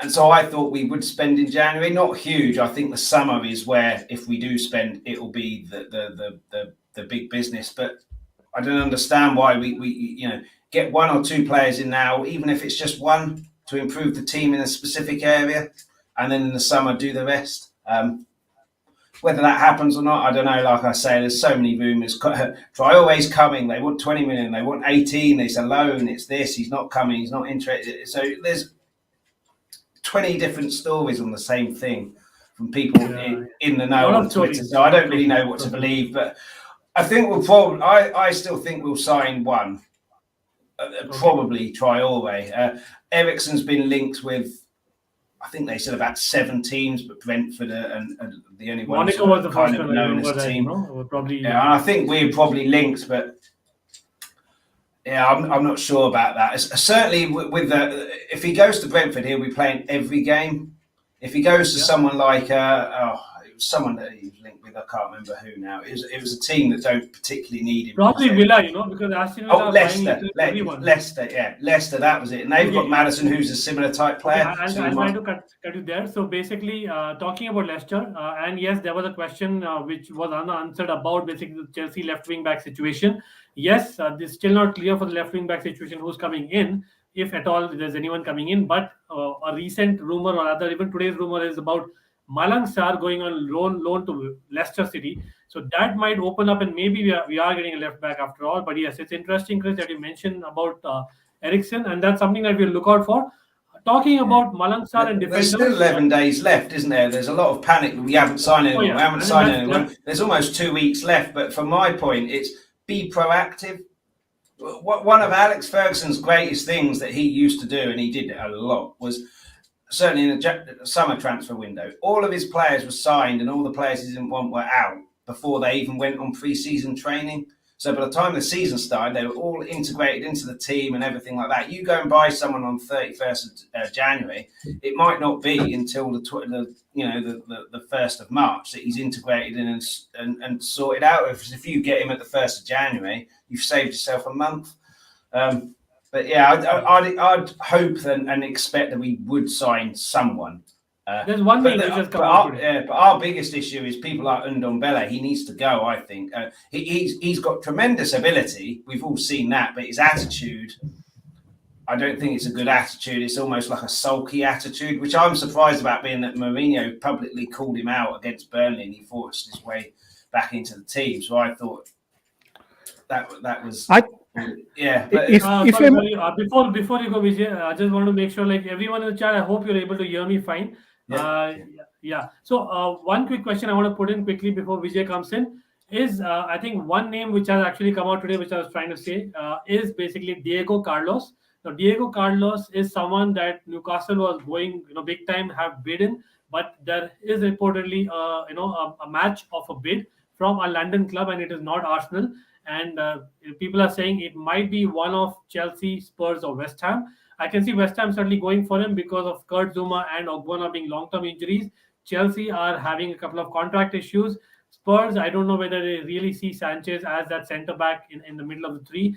And so I thought we would spend in January, not huge. I think the summer is where, if we do spend, it will be the big business. But I don't understand why we get one or two players in now, even if it's just one, to improve the team in a specific area, and then in the summer do the rest. Whether that happens or not, I don't know. Like I say, there's so many rumours. Traore's coming. They want 20 million. They want 18. It's a loan. It's this. He's not coming. He's not interested. So there's 20 different stories on the same thing from people in the know on Twitter. So I don't really know what to believe. But I think we'll probably. I still think we'll sign one. Probably Traore. Eriksen's been linked with, I think they said about 7 teams, but Brentford and the only one Monaco was the kind first of one known as a team. Probably. Yeah, and I think we're probably linked, but yeah, I'm not sure about that. Certainly, with if he goes to Brentford, he'll be playing every game. If he goes to someone like it was someone that he was linked with, I can't remember who now. It was a team that don't particularly need him. Probably Villa, because Aston Villa. Leicester, that was it. And they've got Maddison, who's a similar type player. And I'll try to cut you there. So basically, talking about Leicester, and yes, there was a question which was unanswered about basically the Chelsea left wing back situation. Yes, it's still not clear for the left wing back situation who's coming in, if at all there's anyone coming in. But a recent rumor, or rather even today's rumor, is about Malang Sarr going on loan to Leicester City. So that might open up, and maybe we are getting a left back after all. But yes, it's interesting, Chris, that you mentioned about Eriksen, and that's something that we'll look out for. Talking about Malang Sarr and defenders. There's still 11 days left, isn't there? There's a lot of panic. We haven't signed anyone. We haven't signed anyone. There's almost 2 weeks left. But from my point, it's be proactive. One of Alex Ferguson's greatest things that he used to do, and he did it a lot, was certainly in the summer transfer window, all of his players were signed and all the players he didn't want were out before they even went on pre-season training. So by the time the season started, they were all integrated into the team and everything like that. You go and buy someone on 31st of January, it might not be until the 1st of March that he's integrated in and sorted out. If you get him at the 1st of January, you've saved yourself a month. But yeah, I'd hope and expect that we would sign someone. There's one thing which has come up. But our biggest issue is people like Ndombele. He needs to go, I think. He's got tremendous ability. We've all seen that. But his attitude, I don't think it's a good attitude. It's almost like a sulky attitude, which I'm surprised about, being that Mourinho publicly called him out against Burnley and he forced his way back into the team. So I thought that was... Yeah, but before you go, Vijay, I just want to make sure, like everyone in the chat, I hope you're able to hear me fine. So one quick question I want to put in quickly before Vijay comes in is I think one name which has actually come out today, which I was trying to say, is basically Diego Carlos. Now, Diego Carlos is someone that Newcastle was going, big time, have bidden, but there is reportedly, a match of a bid from a London club, and it is not Arsenal. And people are saying it might be one of Chelsea, Spurs, or West Ham. I can see West Ham certainly going for him because of Kurt Zouma and Ogbonna being long-term injuries. Chelsea are having a couple of contract issues. Spurs, I don't know whether they really see Sanchez as that centre-back in the middle of the three.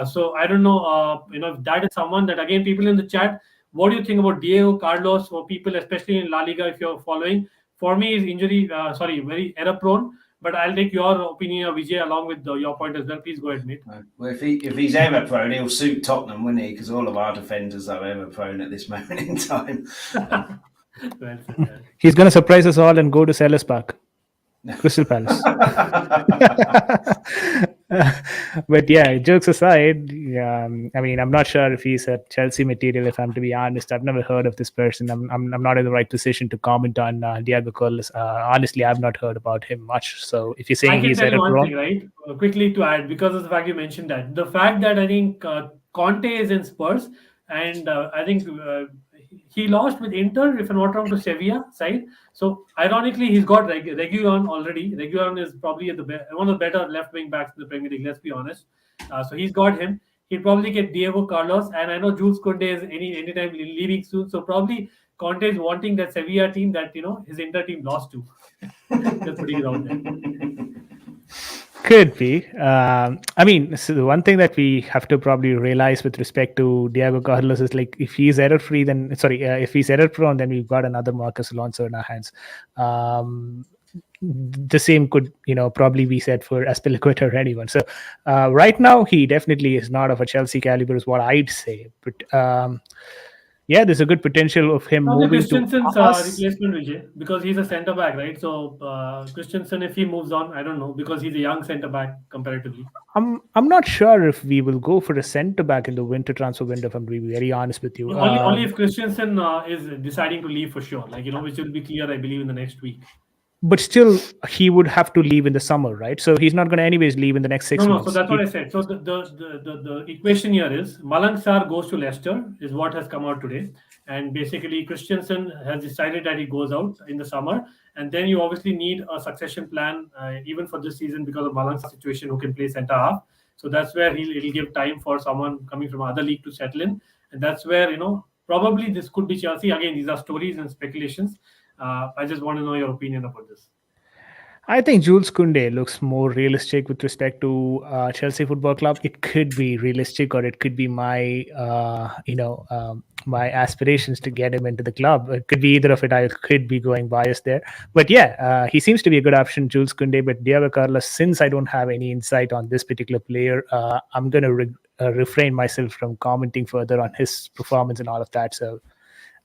So I don't know, if that is someone that, again, people in the chat, what do you think about Diego Carlos, for people, especially in La Liga, if you're following? For me, he's very error-prone. But I'll take your opinion, Vijay, along with your point as well. Please go ahead, mate. Well, if he's ever prone, he'll suit Tottenham, wouldn't he? Because all of our defenders are ever prone at this moment in time. He's going to surprise us all and go to Sellers Park, Crystal Palace. But yeah, jokes aside, I'm not sure if he's a Chelsea material, if I'm to be honest. I've never heard of this person. I'm not in the right position to comment on Diego Carlos. Honestly, I've not heard about him much. So if you're saying he's I can tell you one thing, right? Quickly to add, because of the fact you mentioned that. The fact that I think Conte is in Spurs, and I think he lost with Inter, if I'm not wrong, to Sevilla side. So ironically, he's got Reguilon already. Reguilon is probably one of the better left wing backs in the Premier League, let's be honest. So he's got him. He'll probably get Diego Carlos, and I know Jules Koundé is anytime leaving soon. So probably Conte is wanting that Sevilla team that his Inter team lost to. Just putting it out there. Could be. I mean, so the one thing that we have to probably realize with respect to Diego Carlos is like if he's error free, then if he's error prone, then we've got another Marcus Alonso in our hands. The same could, probably be said for Aspilicueta or anyone. So right now, he definitely is not of a Chelsea caliber, is what I'd say. But yeah, there's a good potential of him Probably moving to Christensen's us. replacement, Vijay, because he's a centre back, right? So Christensen, if he moves on, I don't know, because he's a young centre back comparatively. I'm not sure if we will go for a centre back in the winter transfer window. If I'm being very honest with you, Only if Christensen is deciding to leave for sure, which will be clear, I believe, in the next week. But still, he would have to leave in the summer, right? So he's not going to anyways leave in the next 6 No, months. so that's what I said. So the equation here is Malang Sarr goes to Leicester, is what has come out today. And basically, Christensen has decided that he goes out in the summer. And then you obviously need a succession plan, even for this season, because of Malang's situation, who can play centre half. So that's where he'll give time for someone coming from other league to settle in. And that's where, probably this could be Chelsea. Again, these are stories and speculations. I just want to know your opinion about this. I think Jules Koundé looks more realistic with respect to Chelsea Football Club. It could be realistic, or it could be my, my aspirations to get him into the club. It could be either of it. I could be going biased there, but yeah, he seems to be a good option, Jules Koundé. But Diego Carlos, since I don't have any insight on this particular player, I'm going to refrain myself from commenting further on his performance and all of that. So,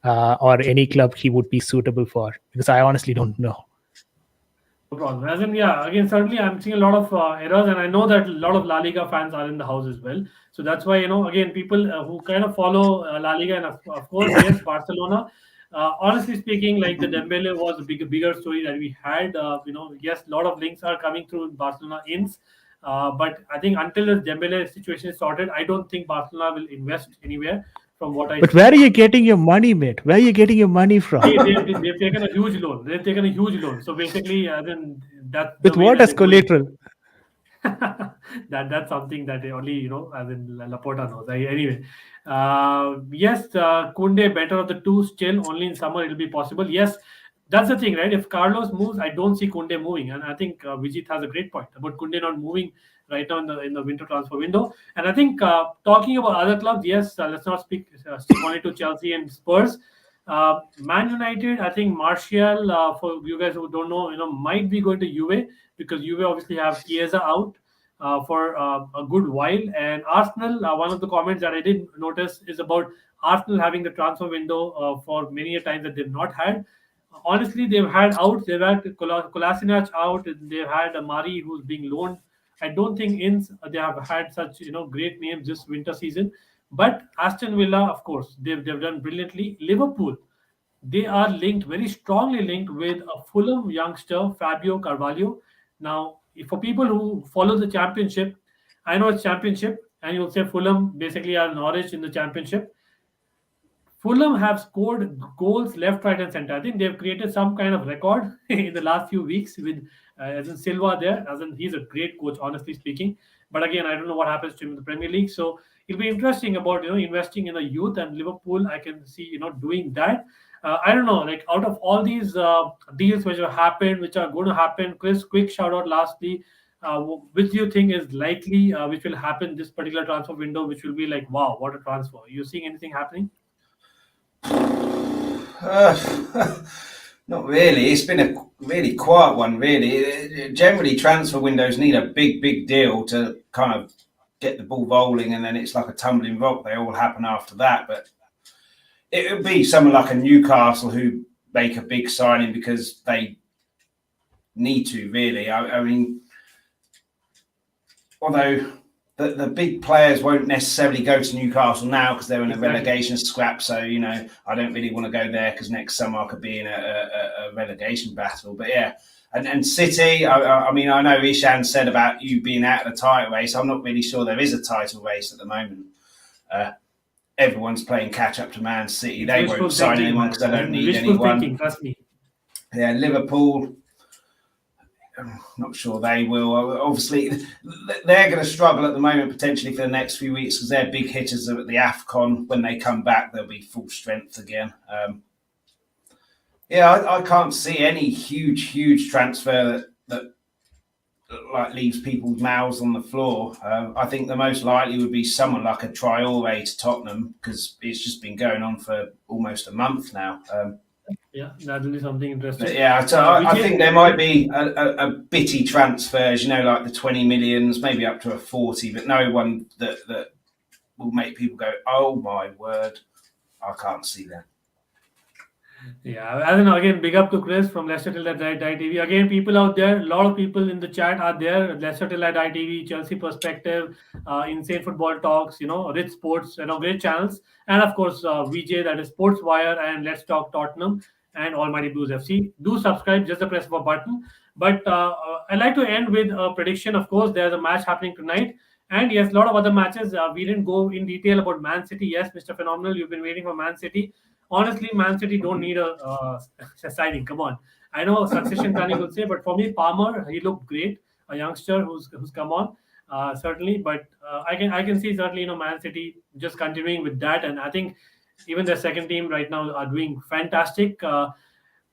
or any club he would be suitable for, because I honestly don't know. No problem. As in, yeah, again, certainly I'm seeing a lot of errors, and I know that a lot of La Liga fans are in the house as well. So that's why, again, people who kind of follow La Liga, and of course, yes, Barcelona. Honestly speaking, like the Dembele was a bigger story that we had. Yes, a lot of links are coming through Barcelona ins. But I think until the Dembele situation is sorted, I don't think Barcelona will invest anywhere. From what I But see. where are you getting your money, mate? Where are you getting your money from? They've taken a huge loan. They've taken a huge loan. So basically, then that with what as collateral? That's something that only as in Laporta knows. Anyway, yes, Koundé better of the two. Still, only in summer it'll be possible. Yes, that's the thing, right? If Carlos moves, I don't see Koundé moving, and I think Vijit has a great point about Koundé not moving right now in the winter transfer window. And I think talking about other clubs, yes, let's not stick only to Chelsea and Spurs. Man United, I think Martial, for you guys who don't know, might be going to Juve, because Juve obviously have Chiesa out for a good while. And Arsenal, one of the comments that I did notice is about Arsenal having the transfer window for many a times that they've not had. Honestly, they've had out. They've had Kolasinac out. They've had Amari, who's being loaned. I don't think they have had such great names this winter season. But Aston Villa, of course, they've done brilliantly. Liverpool, they are linked, very strongly linked, with a Fulham youngster, Fabio Carvalho. Now, for people who follow the championship, I know it's championship, and you'll say Fulham basically are Norwich in the championship. Fulham have scored goals left, right, and center. I think they've created some kind of record in the last few weeks with as in Silva there. As in, he's a great coach, honestly speaking. But again, I don't know what happens to him in the Premier League. So it'll be interesting about investing in the youth, and Liverpool. I can see doing that. I don't know, like out of all these deals which have happened, which are going to happen. Chris, quick shout out lastly. Which do you think is likely, which will happen this particular transfer window, which will be like, wow, what a transfer? Are you seeing anything happening? Not really. It's been a really quiet one, really. Generally, transfer windows need a big deal to kind of get the ball rolling, and then it's like a tumbling rock. They all happen after that. But it would be someone like a Newcastle who make a big signing because they need to, really. I mean, although the big players won't necessarily go to Newcastle now because they're in a relegation scrap. So, I don't really want to go there because next summer I could be in a relegation battle. But yeah, and City, I mean, I know Ishan said about you being out of the title race. I'm not really sure there is a title race at the moment. Everyone's playing catch up to Man City. They won't sign anyone because they don't need anyone. Thinking, trust me. Yeah, Liverpool, I'm not sure they will. Obviously, they're going to struggle at the moment potentially for the next few weeks because they're big hitters at the AFCON. When they come back, they'll be full strength again. I can't see any huge transfer that like leaves people's mouths on the floor. I think the most likely would be someone like a Traore to Tottenham, because it's just been going on for almost a month now. Yeah, that will be something interesting. But yeah, so I think there might be a bitty transfers, like the 20 millions, maybe up to a 40, but no one that will make people go, oh my word, I can't see that. Yeah, I don't know. Again, big up to Chris from Leicester Till I Die TV. Again, people out there, a lot of people in the chat are there. Leicester Till I Die TV, Chelsea Perspective, Insane Football Talks, Rich Sports, great channels. And of course, Vijay, that is Sports Wire, and Let's Talk Tottenham, and Almighty Blues FC. Do subscribe, just the press of a button. But I'd like to end with a prediction. Of course, there's a match happening tonight. And yes, a lot of other matches. We didn't go in detail about Man City. Yes, Mr. Phenomenal, you've been waiting for Man City. Honestly, Man City don't need a signing. Come on. I know succession planning will say, but for me, Palmer, he looked great. A youngster who's come on, certainly. But I can see certainly, Man City just continuing with that. And I think even their second team right now are doing fantastic.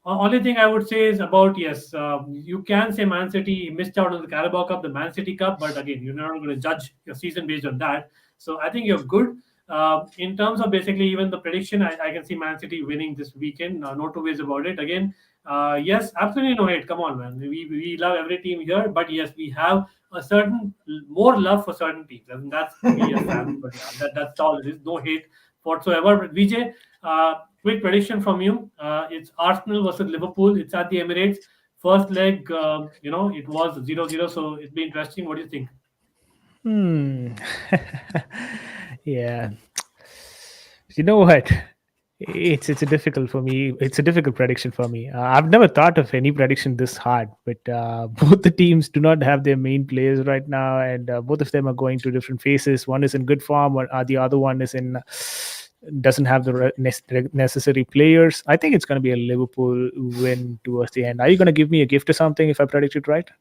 Only thing I would say is about, yes, you can say Man City missed out on the Carabao Cup, the Man City Cup, but again, you're not going to judge your season based on that. So I think you're good. In terms of basically even the prediction, I can see Man City winning this weekend. No two ways about it. Again, yes, absolutely no hate. Come on, man. We love every team here, but yes, we have a certain more love for certain teams. I mean, that's me as fan, but yeah, that's all it is. No hate whatsoever. But Vijay, quick prediction from you. It's Arsenal versus Liverpool. It's at the Emirates. First leg, it was 0-0, so it'll be interesting. What do you think? Yeah. You know what? It's a difficult for me. It's a difficult prediction for me. I've never thought of any prediction this hard, but both the teams do not have their main players right now, and both of them are going through different phases. One is in good form, or the other one is doesn't have the necessary players. I think it's going to be a Liverpool win towards the end. Are you going to give me a gift or something if I predict it right?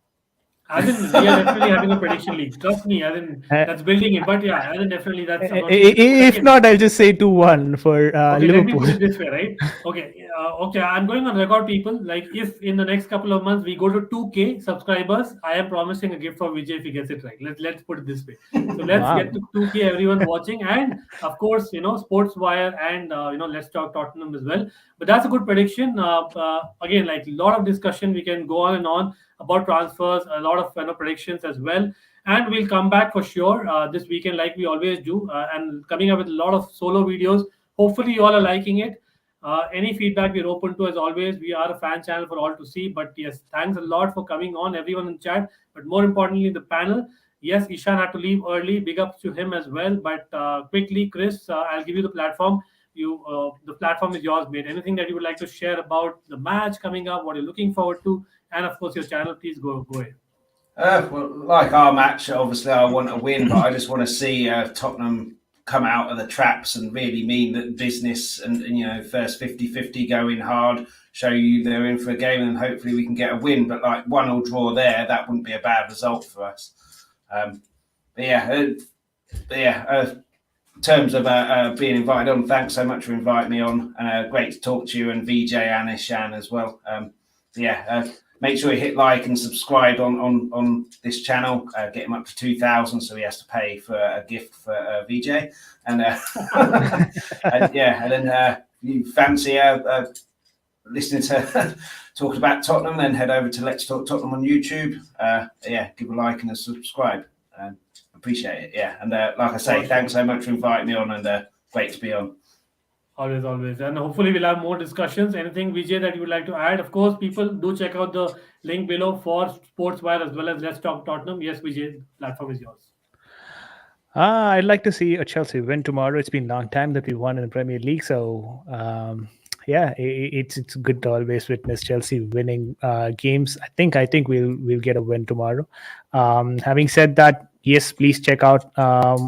I think we are definitely having a prediction league. Trust me, I think that's building it. But yeah, I think definitely that's. If not, I'll just say 2-1 for okay, Liverpool. Let me put it this way, right? Okay, okay. I'm going on record, people. Like, if in the next couple of months we go to 2K subscribers, I am promising a gift for Vijay if he gets it right. Let's put it this way. So let's get to 2K, everyone watching, and of course, Sports Wire and Let's Talk Tottenham as well. But that's a good prediction. Again, like a lot of discussion, we can go on and on about transfers, a lot of predictions as well, and we'll come back for sure this weekend like we always do, and coming up with a lot of solo videos. Hopefully you all are liking it. Any feedback we're open to, as always. We are a fan channel for all to see, but yes, thanks a lot for coming on, everyone in chat, but more importantly the panel. Yes, Ishan had to leave early, big ups to him as well. But quickly, Chris, I'll give you the platform. The platform is yours, mate. Anything that you would like to share about the match coming up, what you're looking forward to, and of course your channel, please go ahead. Well, like our match, obviously I want to win, but I just want to see Tottenham come out of the traps and really mean that business, and first 50-50 going hard, show you they're in for a game, and hopefully we can get a win. But like 1-1 draw there, that wouldn't be a bad result for us. In terms of being invited on, thanks so much for inviting me on. Great to talk to you, and Vijay and Ishan as well. Make sure you hit like and subscribe on this channel. Get him up to 2,000, so he has to pay for a gift for Vijay. And and then you fancy listening to talk about Tottenham, then head over to Let's Talk Tottenham on YouTube. Give a like and a subscribe. Appreciate it. Yeah, and like I say, thanks so much for inviting me on, and great to be on. Always. And hopefully we'll have more discussions. Anything, Vijay, that you would like to add? Of course, people do check out the link below for Sports Wire as well as Let's Talk Tottenham. Yes, Vijay, the platform is yours. I'd like to see a Chelsea win tomorrow. It's been a long time that we won in the Premier League. So, it's good to always witness Chelsea winning games. I think we'll get a win tomorrow. Having said that, yes, please check out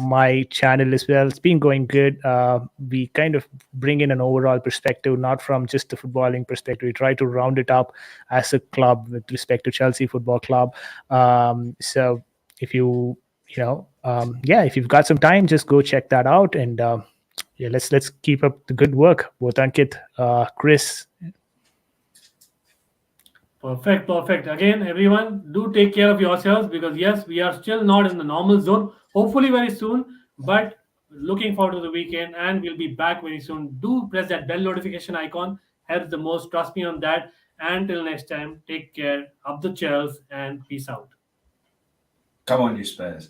my channel as well. It's been going good. We kind of bring in an overall perspective, not from just the footballing perspective. We try to round it up as a club with respect to Chelsea Football Club. So if if you've got some time, just go check that out. And let's keep up the good work, both Ankit, Chris. Perfect. Again, everyone, do take care of yourselves because yes, we are still not in the normal zone. Hopefully, very soon, but looking forward to the weekend and we'll be back very soon. Do press that bell notification icon, helps the most. Trust me on that. Until next time, take care, up the Chels, and peace out. Come on, you Spurs.